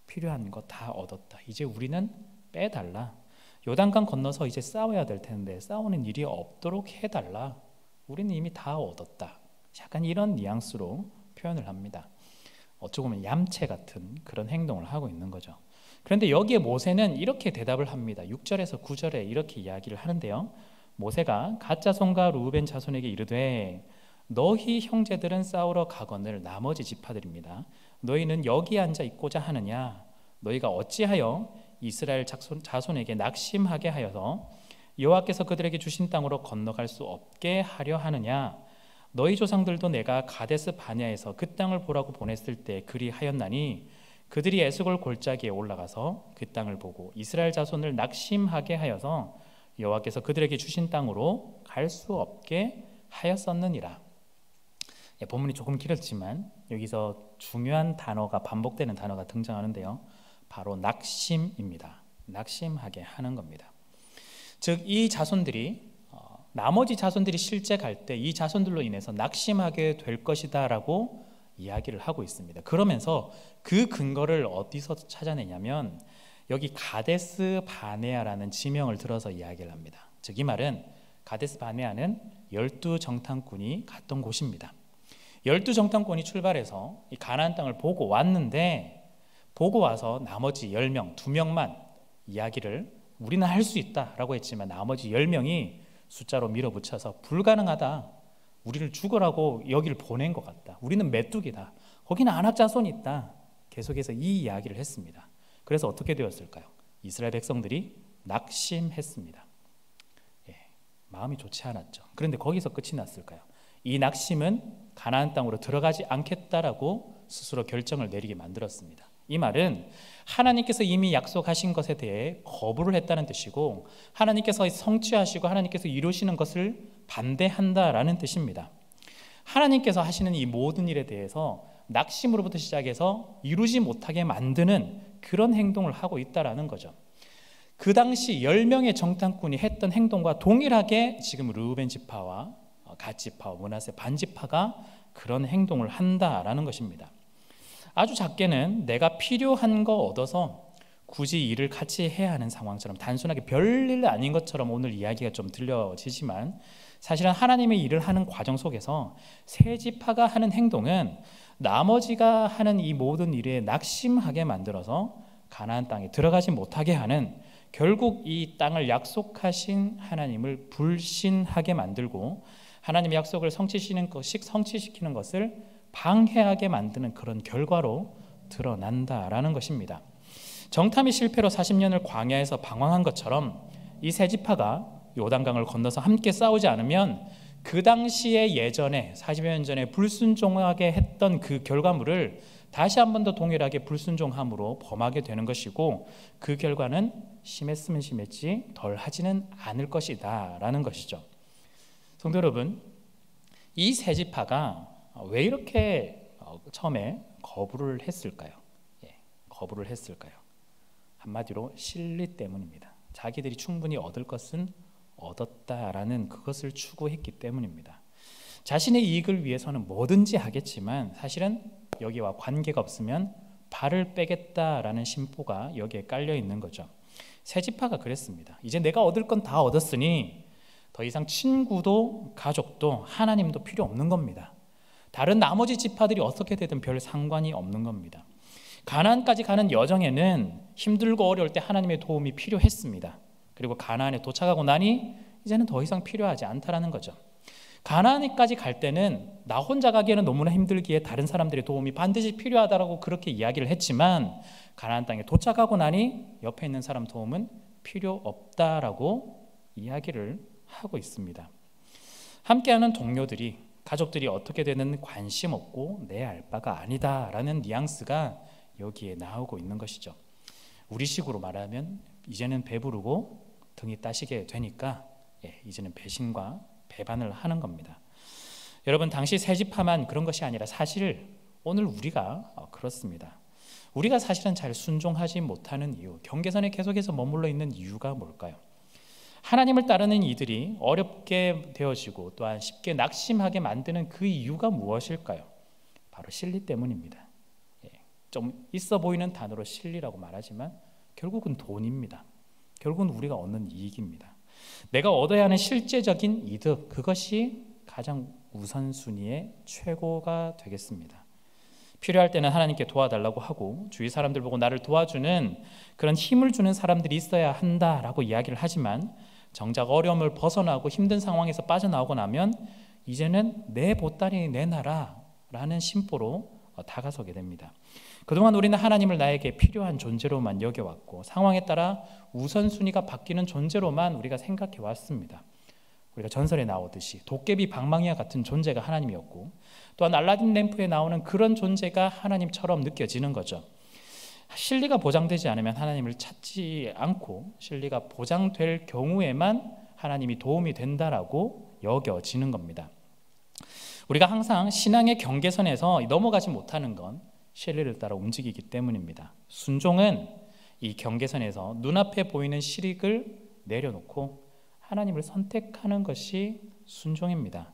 필요한 거 다 얻었다. 이제 우리는 빼달라. 요단강 건너서 이제 싸워야 될 텐데 싸우는 일이 없도록 해달라. 우리는 이미 다 얻었다. 약간 이런 뉘앙스로 표현을 합니다. 어쩌고 보면 얌체 같은 그런 행동을 하고 있는 거죠. 그런데 여기에 모세는 이렇게 대답을 합니다. 6절에서 9절에 이렇게 이야기를 하는데요. 모세가 갓 자손과 르우벤 자손에게 이르되 너희 형제들은 싸우러 가거늘 나머지 지파들입니다. 너희는 여기 앉아 있고자 하느냐? 너희가 어찌하여 이스라엘 자손에게 낙심하게 하여서 여호와께서 그들에게 주신 땅으로 건너갈 수 없게 하려 하느냐? 너희 조상들도 내가 가데스 바네아에서 그 땅을 보라고 보냈을 때 그리하였나니 그들이 에스골 골짜기에 올라가서 그 땅을 보고 이스라엘 자손을 낙심하게 하여서 여호와께서 그들에게 주신 땅으로 갈 수 없게 하였었느니라. 본문이 조금 길었지만 여기서 중요한 단어가 반복되는 단어가 등장하는데요. 바로 낙심입니다. 낙심하게 하는 겁니다. 즉 이 자손들이 나머지 자손들이 실제 갈 때 이 자손들로 인해서 낙심하게 될 것이다 라고 이야기를 하고 있습니다. 그러면서 그 근거를 어디서 찾아내냐면 여기 가데스 바네아라는 지명을 들어서 이야기를 합니다. 즉 이 말은 가데스 바네아는 12정탐꾼이 갔던 곳입니다. 12정탐꾼이 출발해서 이 가나안 땅을 보고 왔는데 보고 와서 나머지 10명, 2명만 이야기를 우리는 할 수 있다라고 했지만 나머지 10명이 숫자로 밀어붙여서 불가능하다. 우리를 죽으라고 여기를 보낸 것 같다. 우리는 메뚜기다. 거기는 안악 자손이 있다. 계속해서 이 이야기를 했습니다. 그래서 어떻게 되었을까요? 이스라엘 백성들이 낙심했습니다. 마음이 좋지 않았죠. 그런데 거기서 끝이 났을까요? 이 낙심은 가나안 땅으로 들어가지 않겠다라고 스스로 결정을 내리게 만들었습니다. 이 말은 하나님께서 이미 약속하신 것에 대해 거부를 했다는 뜻이고 하나님께서 성취하시고 하나님께서 이루시는 것을 반대한다라는 뜻입니다. 하나님께서 하시는 이 모든 일에 대해서 낙심으로부터 시작해서 이루지 못하게 만드는 그런 행동을 하고 있다라는 거죠. 그 당시 10명의 정탐꾼이 했던 행동과 동일하게 지금 르우벤 지파와 갓 지파와 므낫세 반 지파가 그런 행동을 한다라는 것입니다. 아주 작게는 내가 필요한 거 얻어서 굳이 일을 같이 해야 하는 상황처럼 단순하게 별일 아닌 것처럼 오늘 이야기가 좀 들려지지만 사실은 하나님의 일을 하는 과정 속에서 세 지파가 하는 행동은 나머지가 하는 이 모든 일에 낙심하게 만들어서 가나안 땅에 들어가지 못하게 하는, 결국 이 땅을 약속하신 하나님을 불신하게 만들고 하나님의 약속을 성취시키는 것을 방해하게 만드는 그런 결과로 드러난다라는 것입니다. 정탐이 실패로 40년을 광야에서 방황한 것처럼 이 세 지파가 요단강을 건너서 함께 싸우지 않으면 그 당시에 예전에 40여 년 전에 불순종하게 했던 그 결과물을 다시 한 번 더 동일하게 불순종함으로 범하게 되는 것이고 그 결과는 심했으면 심했지 덜 하지는 않을 것이다 라는 것이죠. 성도 여러분, 이 세 지파가 왜 이렇게 처음에 거부를 했을까요? 거부를 했을까요? 한마디로 실리 때문입니다. 자기들이 충분히 얻을 것은 얻었다라는 그것을 추구했기 때문입니다. 자신의 이익을 위해서는 뭐든지 하겠지만 사실은 여기와 관계가 없으면 발을 빼겠다라는 심보가 여기에 깔려 있는 거죠. 세 지파가 그랬습니다. 이제 내가 얻을 건 다 얻었으니 더 이상 친구도 가족도 하나님도 필요 없는 겁니다. 다른 나머지 지파들이 어떻게 되든 별 상관이 없는 겁니다. 가나안까지 가는 여정에는 힘들고 어려울 때 하나님의 도움이 필요했습니다. 그리고 가나안에 도착하고 나니 이제는 더 이상 필요하지 않다라는 거죠. 가나안에까지 갈 때는 나 혼자 가기에는 너무나 힘들기에 다른 사람들의 도움이 반드시 필요하다라고 그렇게 이야기를 했지만, 가나안 땅에 도착하고 나니 옆에 있는 사람 도움은 필요 없다라고 이야기를 하고 있습니다. 함께하는 동료들이, 가족들이 어떻게 되는 관심 없고 내 알 바가 아니다라는 뉘앙스가 여기에 나오고 있는 것이죠. 우리식으로 말하면 이제는 배부르고 등이 따시게 되니까 이제는 배신과 배반을 하는 겁니다. 여러분, 당시 세 지파만 그런 것이 아니라 사실 오늘 우리가 그렇습니다. 우리가 사실은 잘 순종하지 못하는 이유, 경계선에 계속해서 머물러 있는 이유가 뭘까요? 하나님을 따르는 이들이 어렵게 되어지고 또한 쉽게 낙심하게 만드는 그 이유가 무엇일까요? 바로 실리 때문입니다. 좀 있어 보이는 단어로 실리라고 말하지만 결국은 돈입니다. 결국은 우리가 얻는 이익입니다. 내가 얻어야 하는 실제적인 이득, 그것이 가장 우선순위의 최고가 되겠습니다. 필요할 때는 하나님께 도와달라고 하고 주위 사람들 보고 나를 도와주는 그런 힘을 주는 사람들이 있어야 한다라고 이야기를 하지만, 정작 어려움을 벗어나고 힘든 상황에서 빠져나오고 나면 이제는 내 보따리 내놔라라는 심보로 다가서게 됩니다. 그동안 우리는 하나님을 나에게 필요한 존재로만 여겨왔고 상황에 따라 우선순위가 바뀌는 존재로만 우리가 생각해 왔습니다. 우리가 전설에 나오듯이 도깨비 방망이와 같은 존재가 하나님이었고, 또한 알라딘 램프에 나오는 그런 존재가 하나님처럼 느껴지는 거죠. 실리가 보장되지 않으면 하나님을 찾지 않고, 실리가 보장될 경우에만 하나님이 도움이 된다라고 여겨지는 겁니다. 우리가 항상 신앙의 경계선에서 넘어가지 못하는 건 실리를 따라 움직이기 때문입니다. 순종은 이 경계선에서 눈앞에 보이는 실익을 내려놓고 하나님을 선택하는 것이 순종입니다.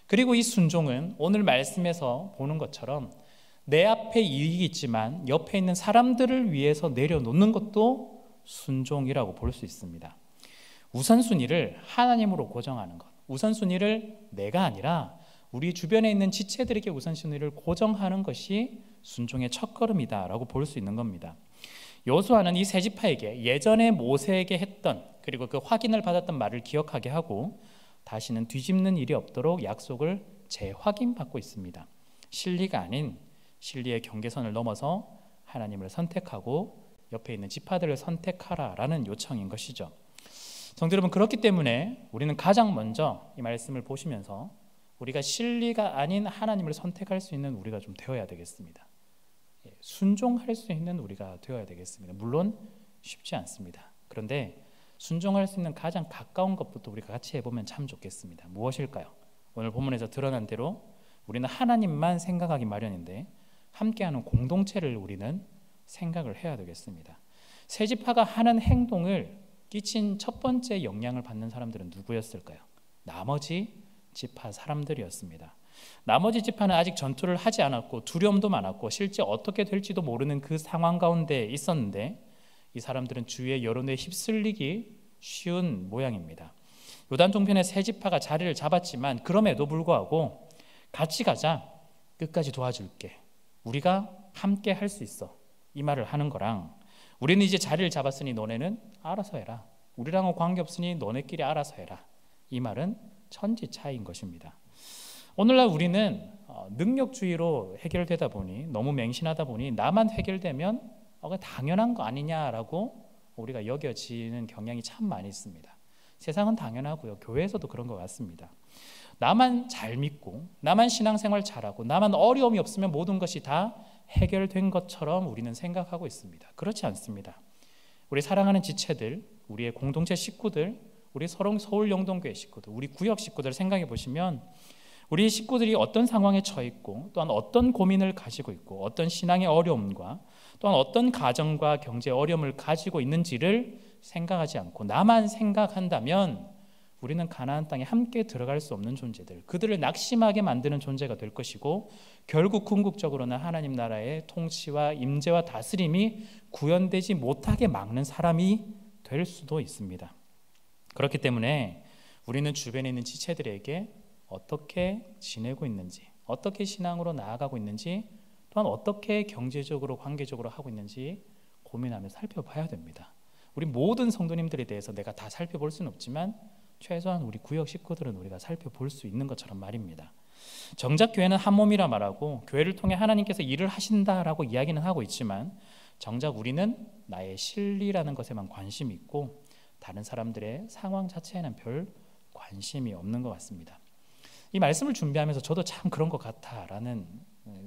그리고 이 순종은 오늘 말씀에서 보는 것처럼 내 앞에 이익이 있지만 옆에 있는 사람들을 위해서 내려놓는 것도 순종이라고 볼 수 있습니다. 우선순위를 하나님으로 고정하는 것, 우선순위를 내가 아니라 우리 주변에 있는 지체들에게 우선순위를 고정하는 것이 순종의 첫걸음이다라고 볼 수 있는 겁니다. 여호수아는 이 세 지파에게 예전에 모세에게 했던, 그리고 그 확인을 받았던 말을 기억하게 하고 다시는 뒤집는 일이 없도록 약속을 재확인받고 있습니다. 실리가 아닌 실리의 경계선을 넘어서 하나님을 선택하고 옆에 있는 지파들을 선택하라라는 요청인 것이죠. 성도 여러분, 그렇기 때문에 우리는 가장 먼저 이 말씀을 보시면서 우리가 실리가 아닌 하나님을 선택할 수 있는 우리가 좀 되어야 되겠습니다. 순종할 수 있는 우리가 되어야 되겠습니다. 물론 쉽지 않습니다. 그런데 순종할 수 있는 가장 가까운 것부터 우리가 같이 해보면 참 좋겠습니다. 무엇일까요? 오늘 본문에서 드러난 대로 우리는 하나님만 생각하기 마련인데 함께하는 공동체를 우리는 생각을 해야 되겠습니다. 세 지파가 하는 행동을 끼친 첫 번째 영향을 받는 사람들은 누구였을까요? 나머지 지파 사람들이었습니다. 나머지 지파는 아직 전투를 하지 않았고 두려움도 많았고 실제 어떻게 될지도 모르는 그 상황 가운데 있었는데, 이 사람들은 주위의 여론에 휩쓸리기 쉬운 모양입니다. 요단 동편의 세 지파가 자리를 잡았지만 그럼에도 불구하고 같이 가자, 끝까지 도와줄게, 우리가 함께 할 수 있어, 이 말을 하는 거랑 우리는 이제 자리를 잡았으니 너네는 알아서 해라, 우리랑은 관계없으니 너네끼리 알아서 해라, 이 말은 천지 차이인 것입니다. 오늘날 우리는 능력주의로 해결되다 보니, 너무 맹신하다 보니 나만 해결되면 당연한 거 아니냐라고 우리가 여겨지는 경향이 참 많이 있습니다. 세상은 당연하고요, 교회에서도 그런 것 같습니다. 나만 잘 믿고 나만 신앙생활 잘하고 나만 어려움이 없으면 모든 것이 다 해결된 것처럼 우리는 생각하고 있습니다. 그렇지 않습니다. 우리 사랑하는 지체들, 우리의 공동체 식구들, 우리 서울 영동교회 식구들, 우리 구역 식구들 생각해 보시면 우리 식구들이 어떤 상황에 처해 있고 또한 어떤 고민을 가지고 있고 어떤 신앙의 어려움과 또한 어떤 가정과 경제 어려움을 가지고 있는지를 생각하지 않고 나만 생각한다면 우리는 가나안 땅에 함께 들어갈 수 없는 존재들, 그들을 낙심하게 만드는 존재가 될 것이고 결국 궁극적으로는 하나님 나라의 통치와 임재와 다스림이 구현되지 못하게 막는 사람이 될 수도 있습니다. 그렇기 때문에 우리는 주변에 있는 지체들에게 어떻게 지내고 있는지, 어떻게 신앙으로 나아가고 있는지 또한 어떻게 경제적으로 관계적으로 하고 있는지 고민하며 살펴봐야 됩니다. 우리 모든 성도님들에 대해서 내가 다 살펴볼 수는 없지만 최소한 우리 구역 식구들은 우리가 살펴볼 수 있는 것처럼 말입니다. 정작 교회는 한 몸이라 말하고 교회를 통해 하나님께서 일을 하신다라고 이야기는 하고 있지만 정작 우리는 나의 실리라는 것에만 관심이 있고 다른 사람들의 상황 자체에는 별 관심이 없는 것 같습니다. 이 말씀을 준비하면서 저도 참 그런 것 같아라는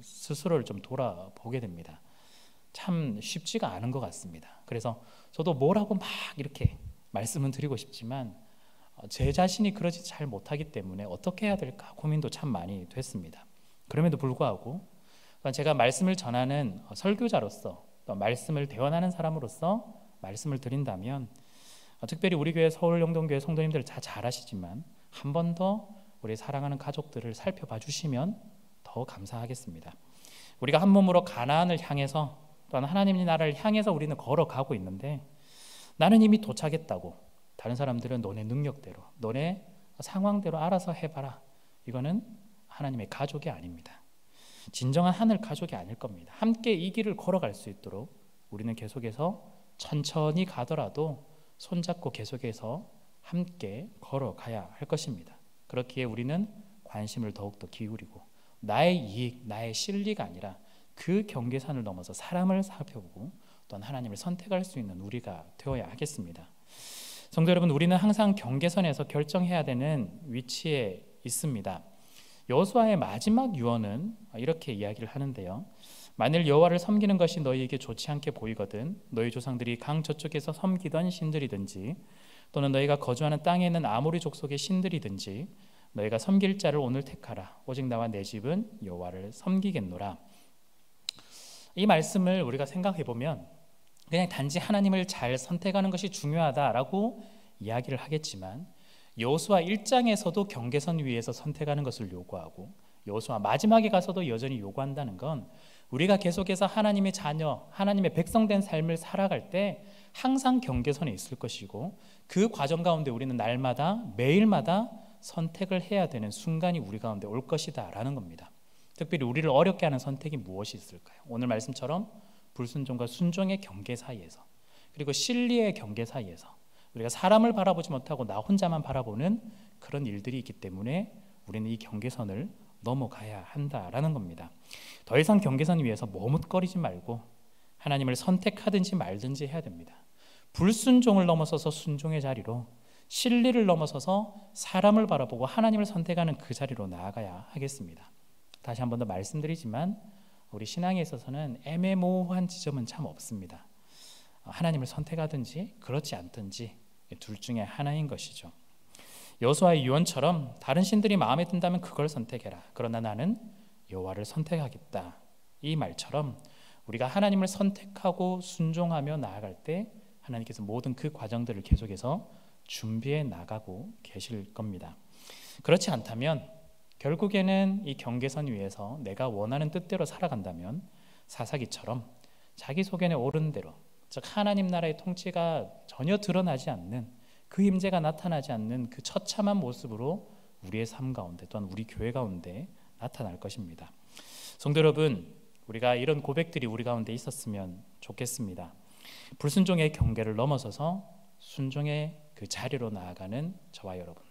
스스로를 좀 돌아보게 됩니다. 참 쉽지가 않은 것 같습니다. 그래서 저도 뭐라고 막 이렇게 말씀은 드리고 싶지만 제 자신이 그러지 잘 못하기 때문에 어떻게 해야 될까 고민도 참 많이 됐습니다. 그럼에도 불구하고 제가 말씀을 전하는 설교자로서 또 말씀을 대언하는 사람으로서 말씀을 드린다면 특별히 우리 교회 서울영동교회 성도님들 다 잘 아시지만 한 번 더 우리 사랑하는 가족들을 살펴봐 주시면 더 감사하겠습니다. 우리가 한 몸으로 가나안을 향해서 또한 하나님의 나라를 향해서 우리는 걸어가고 있는데 나는 이미 도착했다고 다른 사람들은 너네 능력대로 너네 상황대로 알아서 해봐라. 이거는 하나님의 가족이 아닙니다. 진정한 하늘 가족이 아닐 겁니다. 함께 이 길을 걸어갈 수 있도록 우리는 계속해서 천천히 가더라도 손잡고 계속해서 함께 걸어가야 할 것입니다. 그렇기에 우리는 관심을 더욱더 기울이고 나의 이익, 나의 실리가 아니라 그 경계선을 넘어서 사람을 살펴보고 또한 하나님을 선택할 수 있는 우리가 되어야 하겠습니다. 성도 여러분, 우리는 항상 경계선에서 결정해야 되는 위치에 있습니다. 여호수아의 마지막 유언은 이렇게 이야기를 하는데요. 만일 여호와를 섬기는 것이 너희에게 좋지 않게 보이거든 너희 조상들이 강 저쪽에서 섬기던 신들이든지 또는 너희가 거주하는 땅에 있는 아모리 족속의 신들이든지 너희가 섬길 자를 오늘 택하라. 오직 나와 내 집은 여호와를 섬기겠노라. 이 말씀을 우리가 생각해 보면 그냥 단지 하나님을 잘 선택하는 것이 중요하다라고 이야기를 하겠지만 여호수아 1장에서도 경계선 위에서 선택하는 것을 요구하고 여호수아 마지막에 가서도 여전히 요구한다는 건 우리가 계속해서 하나님의 자녀, 하나님의 백성된 삶을 살아갈 때 항상 경계선에 있을 것이고 그 과정 가운데 우리는 날마다 매일마다 선택을 해야 되는 순간이 우리 가운데 올 것이다 라는 겁니다. 특별히 우리를 어렵게 하는 선택이 무엇이 있을까요? 오늘 말씀처럼 불순종과 순종의 경계 사이에서 그리고 신리의 경계 사이에서 우리가 사람을 바라보지 못하고 나 혼자만 바라보는 그런 일들이 있기 때문에 우리는 이 경계선을 넘어가야 한다라는 겁니다. 더 이상 경계선 위에서 머뭇거리지 말고 하나님을 선택하든지 말든지 해야 됩니다. 불순종을 넘어서서 순종의 자리로 신리를 넘어서서 사람을 바라보고 하나님을 선택하는 그 자리로 나아가야 하겠습니다. 다시 한 번 더 말씀드리지만 우리 신앙에 있어서는 애매모호한 지점은 참 없습니다. 하나님을 선택하든지 그렇지 않든지 둘 중에 하나인 것이죠. 여호수아의 유언처럼 다른 신들이 마음에 든다면 그걸 선택해라. 그러나 나는 여호와를 선택하겠다. 이 말처럼 우리가 하나님을 선택하고 순종하며 나아갈 때 하나님께서 모든 그 과정들을 계속해서 준비해 나가고 계실 겁니다. 그렇지 않다면 결국에는 이 경계선 위에서 내가 원하는 뜻대로 살아간다면 사사기처럼 자기 소견에 오른 대로 즉 하나님 나라의 통치가 전혀 드러나지 않는 그 임재가 나타나지 않는 그 처참한 모습으로 우리의 삶 가운데 또한 우리 교회 가운데 나타날 것입니다. 성도 여러분, 우리가 이런 고백들이 우리 가운데 있었으면 좋겠습니다. 불순종의 경계를 넘어서서 순종의 그 자리로 나아가는 저와 여러분,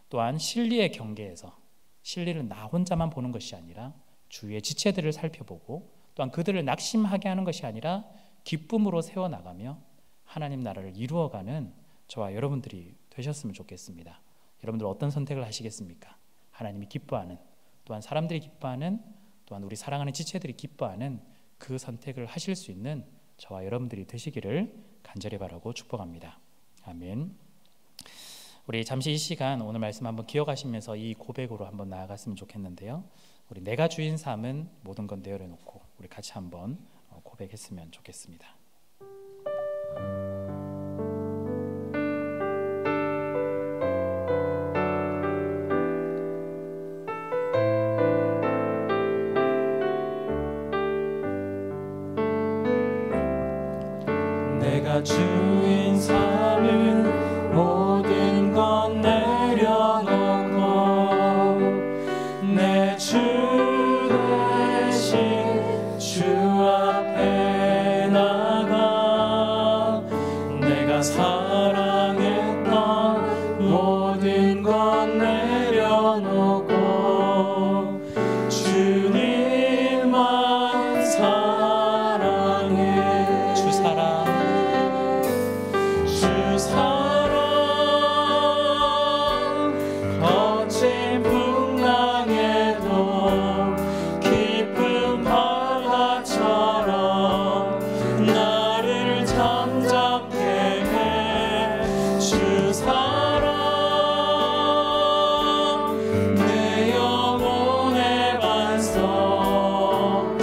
또한 신리의 경계에서 신리를 나 혼자만 보는 것이 아니라 주위의 지체들을 살펴보고 또한 그들을 낙심하게 하는 것이 아니라 기쁨으로 세워나가며 하나님 나라를 이루어가는 저와 여러분들이 되셨으면 좋겠습니다. 여러분들 어떤 선택을 하시겠습니까? 하나님이 기뻐하는, 또한 사람들이 기뻐하는, 또한 우리 사랑하는 지체들이 기뻐하는 그 선택을 하실 수 있는 저와 여러분들이 되시기를 간절히 바라고 축복합니다. 아멘. 우리 잠시 이 시간 오늘 말씀 한번 기억하시면서 이 고백으로 한번 나아갔으면 좋겠는데요. 우리 내가 주인 삶은 모든 건 내어놓고 우리 같이 한번 고백했으면 좋겠습니다. 내가 주인 삶은 모든 건 내려놓고 내 주 대신 사랑했던 모든 건 내려놓고 주님만 사랑해. 주 사랑, 주 사랑 거친 풍랑에도 깊은 바다처럼 나를 잠잠케 해. 주 사랑 내 영혼의 반석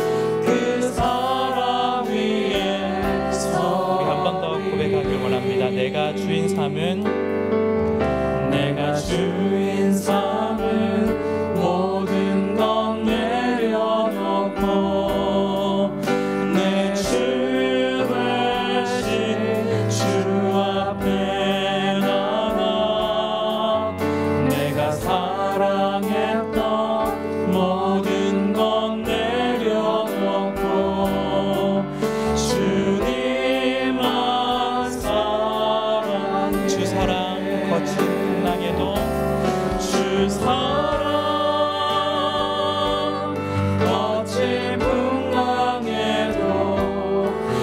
그 사랑 위에 서. 우리 한 번 더 고백하길 원합니다. 내가 주인 삼은, 내가 주인 삼은 모든 건 내려놓고 내 춤을 신 주 앞에 나가 내가 사랑했던 모든 건 내려놓고 주님만 사랑해. 주 사랑 거친 풍랑에도, 주 사랑 거친 풍랑에도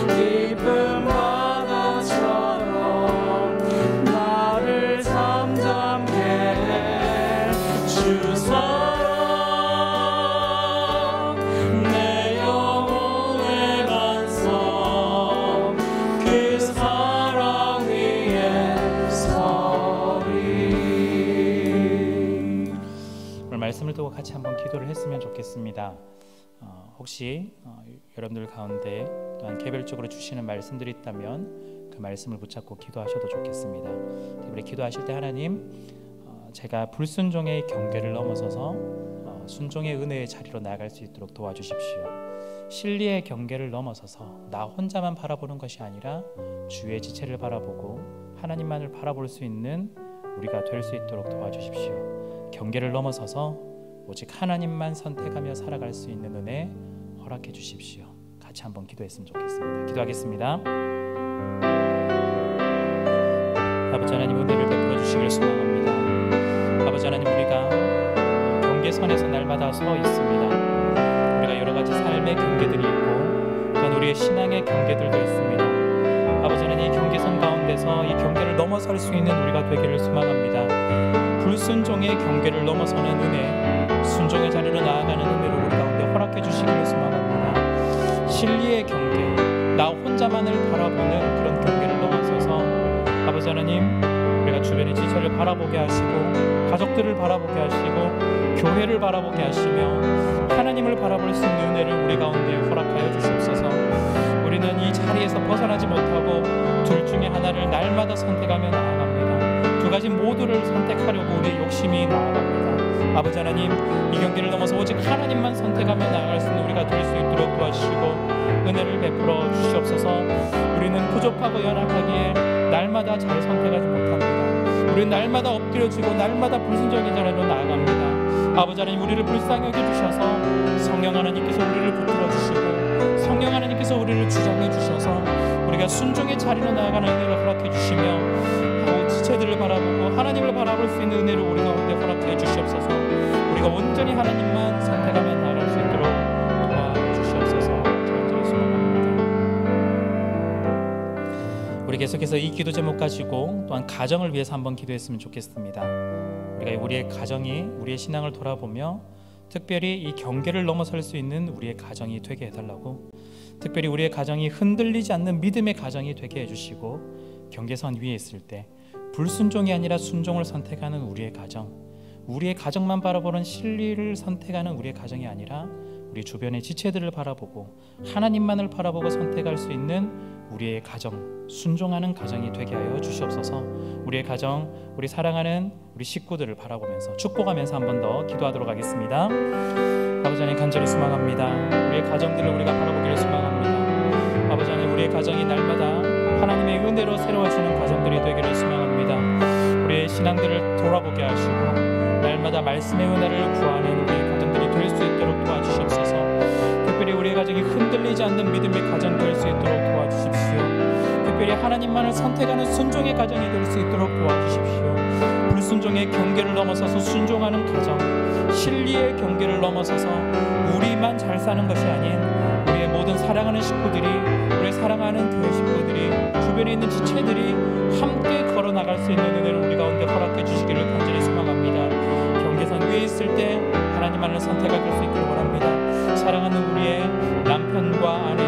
깊은 바다처럼 나를 잠잠케 해. 주 사랑 내 영혼의 반석 그 사랑 위에 서리. 오늘 말씀을 두고 같이 한번 기도를 했으면 좋겠습니다. 혹시 여러분들 가운데 또한 개별적으로 주시는 말씀들이 있다면 그 말씀을 붙잡고 기도하셔도 좋겠습니다. 특별히 기도하실 때 하나님, 제가 불순종의 경계를 넘어서서 순종의 은혜의 자리로 나아갈 수 있도록 도와주십시오. 신리의 경계를 넘어서서 나 혼자만 바라보는 것이 아니라 주의 지체를 바라보고 하나님만을 바라볼 수 있는 우리가 될 수 있도록 도와주십시오. 경계를 넘어서서 오직 하나님만 선택하며 살아갈 수 있는 은혜 허락해 주십시오. 같이 한번 기도했으면 좋겠습니다. 기도하겠습니다. 아버지 하나님, 은혜를 베풀어 주시기를 소망합니다. 아버지 하나님, 우리가 경계선에서 날마다 서 있습니다. 우리가 여러 가지 삶의 경계들이 있고 또한 우리의 신앙의 경계들도 있습니다. 아버지 하나님, 이 경계선 가운데서 이 경계를 넘어설 수 있는 우리가 되기를 소망합니다. 불순종의 경계를 넘어서는 은혜, 순종의 자리로 나아가는 은혜를 우리 가운데 허락해 주시기를 소망합니다. 진리의 경계, 나 혼자만을 바라보는 그런 경계를 넘어서서 아버지 하나님, 우리가 주변의 지체를 바라보게 하시고 가족들을 바라보게 하시고 교회를 바라보게 하시며 하나님을 바라볼 수 있는 은혜를 우리 가운데 허락하여 주시옵소서. 우리는 이 자리에서 벗어나지 못하고 둘 중에 하나를 날마다 선택하며 나아갑니다. 두 가지 모두를 선택하려고 우리의 욕심이 나아갑니다. 아버지 하나님, 이 경계를 넘어서 오직 하나님만 선택하며 나아갈 수 있는 우리가 될 수 있도록 도와주시고 은혜를 베풀어 주시옵소서. 우리는 부족하고 연약하기에 날마다 잘 선택하지 못합니다. 우리는 날마다 엎드려지고 날마다 불순종의 자리로 나아갑니다. 아버지 하나님, 우리를 불쌍히 여겨주셔서 성령 하나님께서 우리를 붙들어 주시고 성령 하나님께서 우리를 주장해 주셔서 우리가 순종의 자리로 나아가는 은혜를 허락해 주시며 지체들을 바라보고 하나님을 바라볼 수 있는 은혜를 우리 가운데 허락해 주시옵소서. 우리가 온전히 하나님만 선택하며 나아갈 수 있도록 도와주시옵소서. 간절히 소망합니다. 우리 계속해서 이 기도 제목 가지고 또한 가정을 위해서 한번 기도했으면 좋겠습니다. 우리가 우리의 가정이 우리의 신앙을 돌아보며 특별히 이 경계를 넘어설 수 있는 우리의 가정이 되게 해달라고, 특별히 우리의 가정이 흔들리지 않는 믿음의 가정이 되게 해주시고 경계선 위에 있을 때 불순종이 아니라 순종을 선택하는 우리의 가정, 우리의 가정만 바라보는 진리를 선택하는 우리의 가정이 아니라 우리 주변의 지체들을 바라보고 하나님만을 바라보고 선택할 수 있는 우리의 가정, 순종하는 가정이 되게 하여 주시옵소서. 우리의 가정, 우리 사랑하는 우리 식구들을 바라보면서 축복하면서 한 번 더 기도하도록 하겠습니다. 아버지 하나님, 간절히 소망합니다. 우리의 가정들을 우리가 바라보기를 소망합니다. 아버지 하나님, 우리의 가정이 날마다 하나님의 은혜로 새로워지는 가정들이 되기를 소망합니다. 우리의 신앙들을 돌아보게 하시고 날마다 말씀의 은혜를 구하는 우리의 가정들이 될 수 있도록 도와주시옵소서. 특별히 우리의 가정이 흔들리지 않는 믿음의 가정 될 수 있도록 도와주십시오. 특별히 하나님만을 선택하는 순종의 가정이 될 수 있도록 도와주십시오. 불순종의 경계를 넘어서서 순종하는 가정, 신리의 경계를 넘어서서 우리만 잘 사는 것이 아닌 우리의 모든 사랑하는 식구들이, 우리의 사랑하는 교회 식구들이, 주변에 있는 지체들이 함께 걸어나갈 수 있는 은혜를 우리 가운데 허락해 주시기를 간절히 소망합니다. 경계선 위에 있을 때 하나님만을 선택할 수 있기를 원합니다. 사랑하는 우리의 남편과 아내,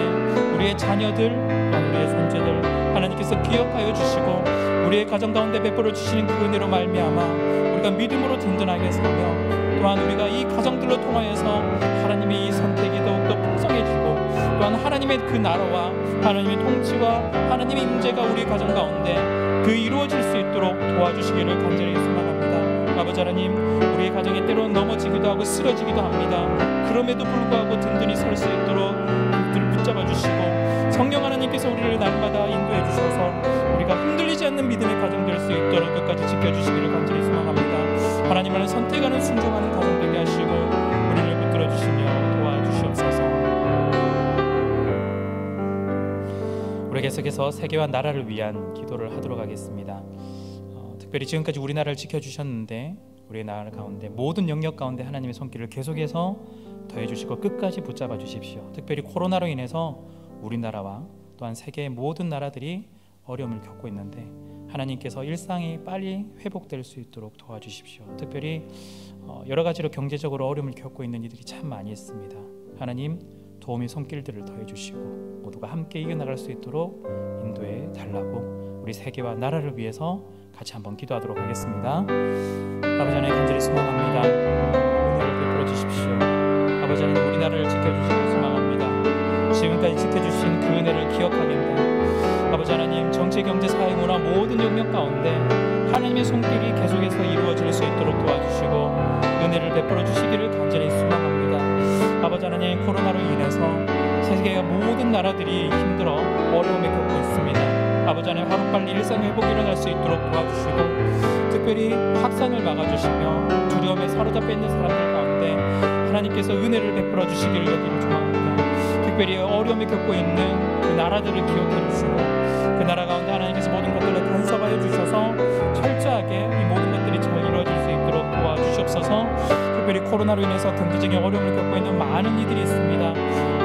우리의 자녀들, 우리의 손주들 하나님께서 기억하여 주시고 우리의 가정 가운데 베풀어 주시는 그 은혜로 말미암아 우리가 믿음으로 든든하게 서며, 또한 우리가 이 가정들로 통하여서 하나님의 이 선택이 더욱더 풍성해지고, 또한 하나님의 그 나라와 하나님의 통치와 하나님의 임재가 우리 가정 가운데 그 이루어질 수 있도록 도와주시기를 간절히 소망합니다. 아버지 하나님, 우리의 가정이 때로는 넘어지기도 하고 쓰러지기도 합니다. 그럼에도 불구하고 든든히 설 수 있도록 그들을 붙잡아 주시고, 성령 하나님께서 우리를 날마다 인도해 주셔서 우리가 흔들리지 않는 믿음의 가정 될 수 있도록 끝까지 지켜주시기를 간절히 소망합니다. 하나님을 선택하는 순종하는 가정 되게 하시고 우리를 붙들어 주시며 도와주시옵소서. 우리 계속해서 세계와 나라를 위한 기도를 하도록 하겠습니다. 특별히 지금까지 우리나라를 지켜주셨는데 우리의 나라 가운데 모든 영역 가운데 하나님의 손길을 계속해서 더해주시고 끝까지 붙잡아 주십시오. 특별히 코로나로 인해서 우리나라와 또한 세계의 모든 나라들이 어려움을 겪고 있는데 하나님께서 일상이 빨리 회복될 수 있도록 도와주십시오. 특별히 여러 가지로 경제적으로 어려움을 겪고 있는 이들이 참 많이 있습니다. 하나님, 도움의 손길들을 더해주시고 모두가 함께 이겨나갈 수 있도록 인도해 달라고 우리 세계와 나라를 위해서 같이 한번 기도하도록 하겠습니다. 아버지 하나님, 간절히 소망합니다. 은혜를 베풀어 주십시오. 아버지 하나님, 우리나라를 지켜주시길 소망합니다. 지금까지 지켜주신 그 은혜를 기억하겠습니다. 아버지 하나님, 정치, 경제, 사회, 문화 모든 영역 가운데 하나님의 손길이 계속해서 이루어질 수 있도록 도와주시고 은혜를 베풀어 주시기를 간절히 소망합니다. 아버지 하나님, 코로나로 인해서 세계의 모든 나라들이 힘들어 어려움에 겪고 있습니다. 아버지 하나님, 하루빨리 일상 회복이 일어날 수 있도록 도와주시고 특별히 확산을 막아주시며 두려움에 사로잡혀 있는 사람들 가운데 하나님께서 은혜를 베풀어 주시기를 여기를 소망합니다. 특별히 어려움에 겪고 있는 그 나라들을 기억해 주시고 그 나라 가운데 하나님께서 모든 것들을 간섭하여 주셔서 철저하게 이 모든 것들이 잘 이루어질 수 있도록 도와주시옵소서. 특별히 코로나로 인해서 경제적인 어려움을 겪고 있는 많은 이들이 있습니다.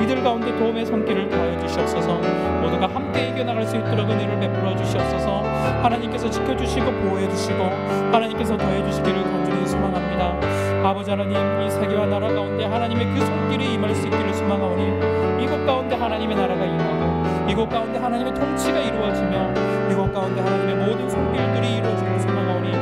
이들 가운데 도움의 손길을 다하여 주시옵소서. 모두가 함께 이겨나갈 수 있도록 은혜를 베풀어 주시옵소서. 하나님께서 지켜주시고 보호해 주시고 하나님께서 더해 주시기를 간절히 소망합니다. 아버지 하나님, 이 세계와 나라 가운데 하나님의 그 손길이 임할 수 있기를 소망하오니 이곳 가운데 하나님의 나라가 임하고 이곳 가운데 하나님의 통치가 이루어지며 이곳 가운데 하나님의 모든 손길들이 이루어지기를 소망하오니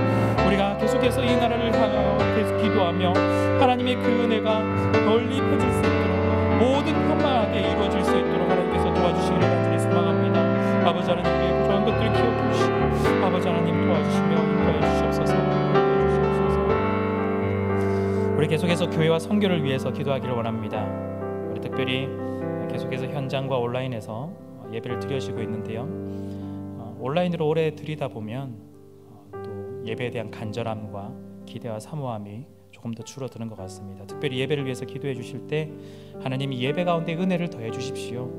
우리가 계속해서 이 나라를 향하여 계속 기도하며 하나님의 그 은혜가 널리 퍼질 수 있도록 모든 평화하게 이루어질 수 있도록 하나님께서 도와주시기를 간절히 소망합니다. 아버지 하나님, 우리의 부족한 것들을 기억해 주시고 아버지 하나님 도와주시며 인도해 주시옵소서. 우리 계속해서 교회와 선교를 위해서 기도하기를 원합니다. 우리 특별히 계속해서 현장과 온라인에서 예배를 드려지고 있는데요. 온라인으로 오래 드리다 보면 또 예배에 대한 간절함과 기대와 사모함이 조금 더 줄어드는 것 같습니다. 특별히 예배를 위해서 기도해 주실 때 하나님이 예배 가운데 은혜를 더해 주십시오.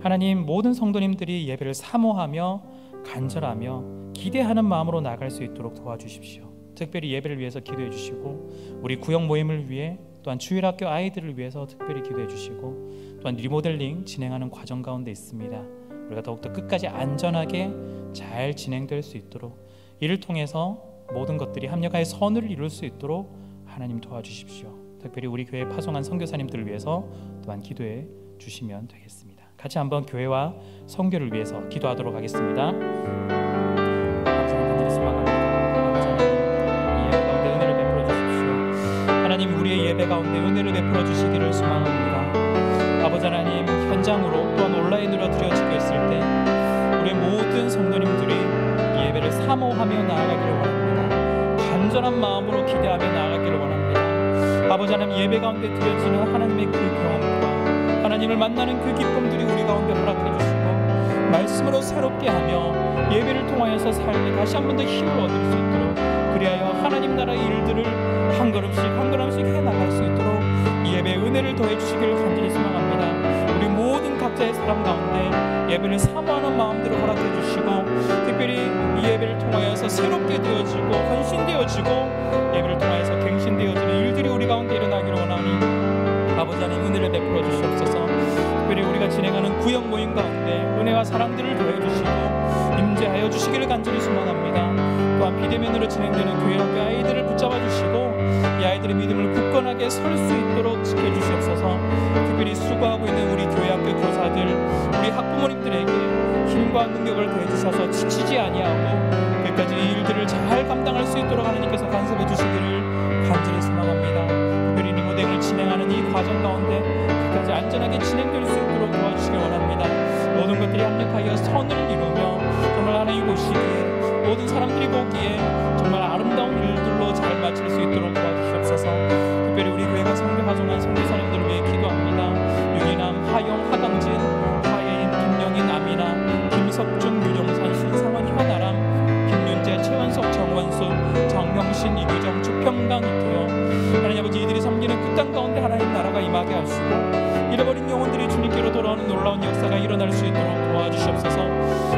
하나님, 모든 성도님들이 예배를 사모하며 간절하며 기대하는 마음으로 나갈 수 있도록 도와주십시오. 특별히 예배를 위해서 기도해 주시고 우리 구역 모임을 위해 또한 주일학교 아이들을 위해서 특별히 기도해 주시고 또한 리모델링 진행하는 과정 가운데 있습니다. 우리가 더욱더 끝까지 안전하게 잘 진행될 수 있도록 이를 통해서 모든 것들이 합력하여 선을 이룰 수 있도록 하나님 도와주십시오. 특별히 우리 교회 파송한 선교사님들을 위해서 또한 기도해 주시면 되겠습니다. 같이 한번 교회와 선교를 위해서 기도하도록 하겠습니다. 하나님, 우리의 예배 가운데 은혜를 베풀어 주시기를 소망합니다. 아버지 하나님, 현장으로 또한 온라인으로 드려지고 있을 때 우리의 모든 성도님들이 예배를 사모하며 나아가기를 원합니다. 간절한 마음으로 기대하며 나아가기를 원합니다. 아버지 하나님, 예배 가운데 드려지는 하나님의 그 경험과 하나님을 만나는 그 기쁨들이 우리 가운데 허락해 주시고 말씀으로 새롭게 하며 예배를 통하여서 삶에 다시 한 번 더 힘을 얻을 수 있도록 그리하여 하나님 나라의 일들을 한 걸음씩 한 걸음씩 해나갈 수 있도록 이 예배의 은혜를 더해 주시기를 간절히 소망합니다. 우리 모든 각자의 사람 가운데 예배를 사모하는 마음대로 허락해 주시고, 특별히 이 예배를 통하여서 새롭게 되어지고 헌신되어지고 예배를 통하여서 갱신되어지는 일들이 우리 가운데 일어나기를 원하니 아버지 하나님 은혜를 베풀어 주시옵소서. 특별히 우리가 진행하는 구역 모임 가운데 은혜와 사랑들을 더해 주시고 임재하여 주시기를 간절히 소망합니다. 또한 비대면으로 진행되는 교회학교 아이들을 붙잡아 주시고 이 아이들의 믿음을 굳건하게 설 수 있도록 지켜주시옵소서. 특별히 수고하고 있는 우리 교회학교 교사들, 우리 학부모님들에게 힘과 능력을 더해주셔서 지치지 아니하고 끝까지 이 일들을 잘 감당할 수 있도록 하나님께서 간섭해 주시기를 간절히 소망합니다. 특별히 리모델을 진행하는 이 과정 가운데 끝까지 안전하게 진행될 수 있도록 도와주시기 원합니다. 모든 것들이 합력하여 선을 이루며 정말 하나님 보시기에 모든 사람들이 보기에 정말 아름다운 일들로 잘 마칠 수 있도록 도와주시옵소서. 특별히 우리 교회가 성교하정한 성교사님들을 위해 기도합니다. 윤희남, 하영, 하강진, 하예인, 김영인, 아미나, 김석준, 유종산, 신상원, 현아람, 김윤재, 최원석, 정원수, 정명신, 이규정, 주평강, 이태영, 하나님 아버지 이들이 섬기는 그 땅 가운데 하나님 나라가 임하게 하시고 잃어버린 영혼들이 주님께로 돌아오는 놀라운 역사가 일어날 수 있도록 도와주시옵소서.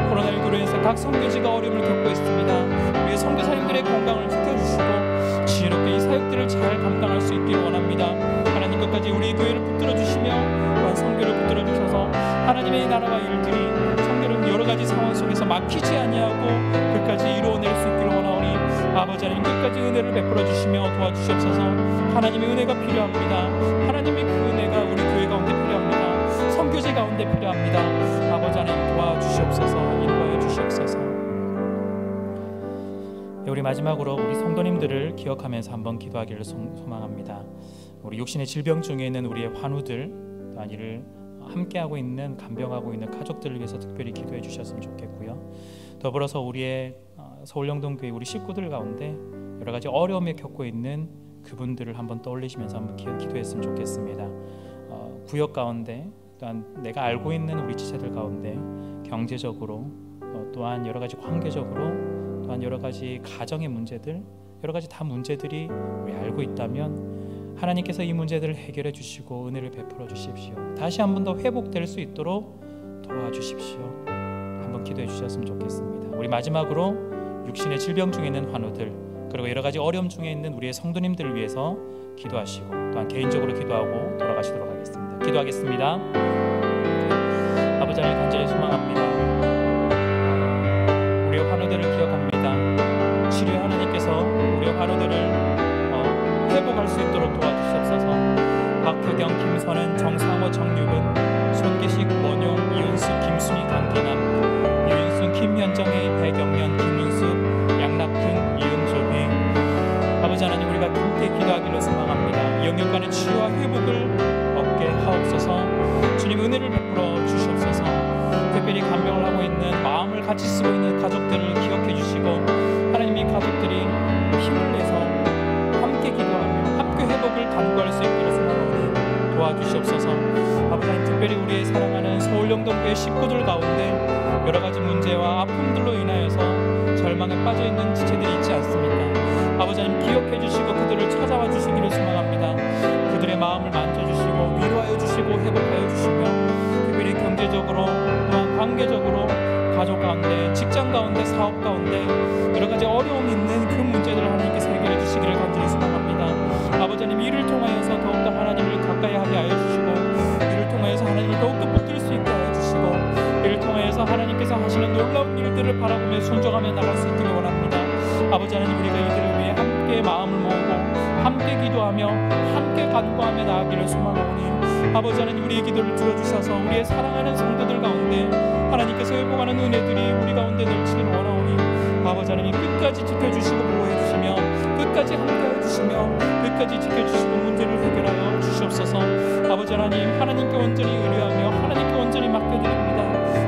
코로나19로 인해서 각 선교지가 어려움을 겪고 있습니다. 우리의 선교사님들의 건강을 지켜주시고 지혜롭게 이 사역들을 잘 감당할 수 있기를 원합니다. 하나님 끝까지 우리 교회를 붙들어 주시며 또한 선교를 붙들어 주셔서 하나님의 나라와 일들이 선교는 여러 가지 상황 속에서 막히지 아니하고 끝까지 이루어낼 수 있기를 원하오니 아버지 하나님 끝까지 은혜를 베풀어 주시며 도와주시옵소서. 하나님의 은혜가 필요합니다. 하나님의 그 은혜가 우리 교회 가운데 필요합니다. 선교제 가운데 필요합니다. 아버지 하나님 도와주시옵소서. 인도하여 주시옵소서. 우리 마지막으로 우리 성도님들을 기억하면서 한번 기도하기를 소망합니다. 우리 육신의 질병 중에 있는 우리의 환우들, 또한 이를 함께하고 있는 간병하고 있는 가족들을 위해서 특별히 기도해 주셨으면 좋겠고요. 더불어서 우리의 서울영동교회 우리 식구들 가운데 여러 가지 어려움에 겪고 있는 그분들을 한번 떠올리시면서 한번 기도했으면 좋겠습니다. 구역 가운데 또한 내가 알고 있는 우리 지체들 가운데 경제적으로 또한 여러 가지 관계적으로 또한 여러 가지 가정의 문제들, 여러 가지 다 문제들이 우리 알고 있다면 하나님께서 이 문제들을 해결해 주시고 은혜를 베풀어 주십시오. 다시 한 번 더 회복될 수 있도록 도와주십시오. 한번 기도해 주셨으면 좋겠습니다. 우리 마지막으로 육신의 질병 중에 있는 환우들, 그리고 여러 가지 어려움 중에 있는 우리의 성도님들을 위해서 기도하시고 또한 개인적으로 기도하고 돌아가시도록 하겠습니다. 기도하겠습니다. 아버지 하나님 간절히 소망합니다. 우리의 환우들을 기억합니다. 치료의 하나님께서 우리의 환우들을 회복할 수 있도록 도와주시옵소서. 박효경, 김선은, 정상호, 정유근, 손기식, 원용, 이은수, 김수미, 강기남, 유인순, 김현정의, 배경련, 김은숙, 양락훈, 이은조비. 아버지 하나님 우리가 함께 기도하기를 소망합니다. 이 영역간의 치유와 회복을 얻게 하옵소서. 주님 은혜를 베풀어 주시옵소서. 특별히 간병을 하고 있는 마음을 같이 쓰고 있는 가족들을 기억해 주시고 하나님의 가족들이 힘을 내서 함께 기도하며 함께 회복을 간구할 수 있기를 소망하오니 도와주시옵소서. 아버지 하나님 특별히 우리의 사랑하는 서울영동교회 식구들 가운데 여러 가지 문제와 아픔들로 인하여서 절망에 빠져있는 지체들이 있지 않습니까? 아버지 하나님 기억해 주시고 그들을 찾아와 주시기를 소망합니다. 그들의 마음을 만져주시고 위로하여 주시고 회복하여 주시며 특별히 경제적으로 또한 관계적으로 가족 가운데 직장 가운데 사업 가운데 여러 가지 어려움이 있는 그 문제들을 하나님께서 해결해 주시기를 간절히 소망합니다. 아버지 하나님 이를 통하여서 더욱더 하나님을 가까이 하게 하여 주시고 이를 통하여서 하나님을 더욱더 붙들 수 있게 하여 주시고 이를 통하여서 하나님께서 하시는 놀라운 일들을 바라보며 순종하며 나갈 수 있기를 원합니다. 아버지 하나님 우리가 이들을 위해 함께 마음을 모으고 함께 기도하며 함께 간구하며 나아가기를 소망하오니 아버지 하나님 우리의 기도를 들어주셔서 우리의 사랑하는 성도들 가운데 하나님께서 회복하는 은혜들이 우리 가운데 넘치기를 원하오니 아버지 하나님 끝까지 지켜주시고 보호해주시며 끝까지 함께해 주시며 끝까지 지켜주시고 문제를 해결하여 주시옵소서. 아버지 하나님 하나님께 온전히 의뢰하며 하나님께 온전히 맡겨드립니다.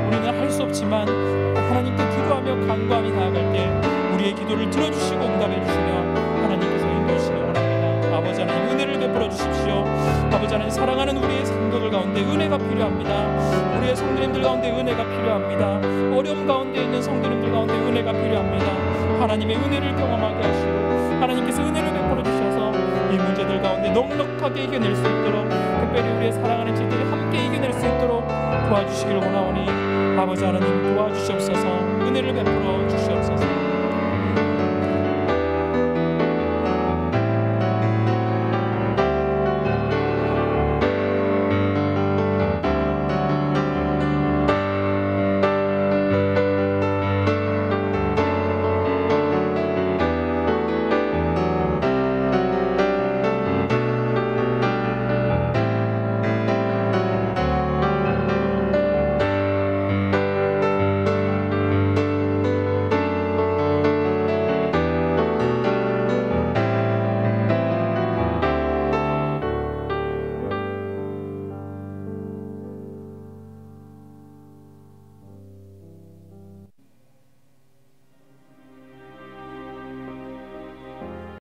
우리는 할 수 없지만 하나님께 기도하며 간구하며 나아갈 때 우리의 기도를 들어주시고 응답해 주시며 하나님께서 인도하시기 원합니다. 아버지 하나님 은혜를 베풀어 주십시오. 아버지 하나님 사랑하는 우리의 성도들 가운데 은혜가 필요합니다. 우리의 성도님들 가운데 은혜가 필요합니다. 어려움 가운데 있는 성도님들 가운데 은혜가 필요합니다. 하나님의 은혜를 경험하게 하시고 하나님께서 은혜를 베풀어 주셔서 이 문제들 가운데 넉넉하게 이겨낼 수 있도록 특별히 우리의 사랑하는 지들이 함께 이겨낼 수 있도록 도와주시길 원하오니 아버지 하나님 도와주시옵소서. 은혜를 베풀어 주시옵소서.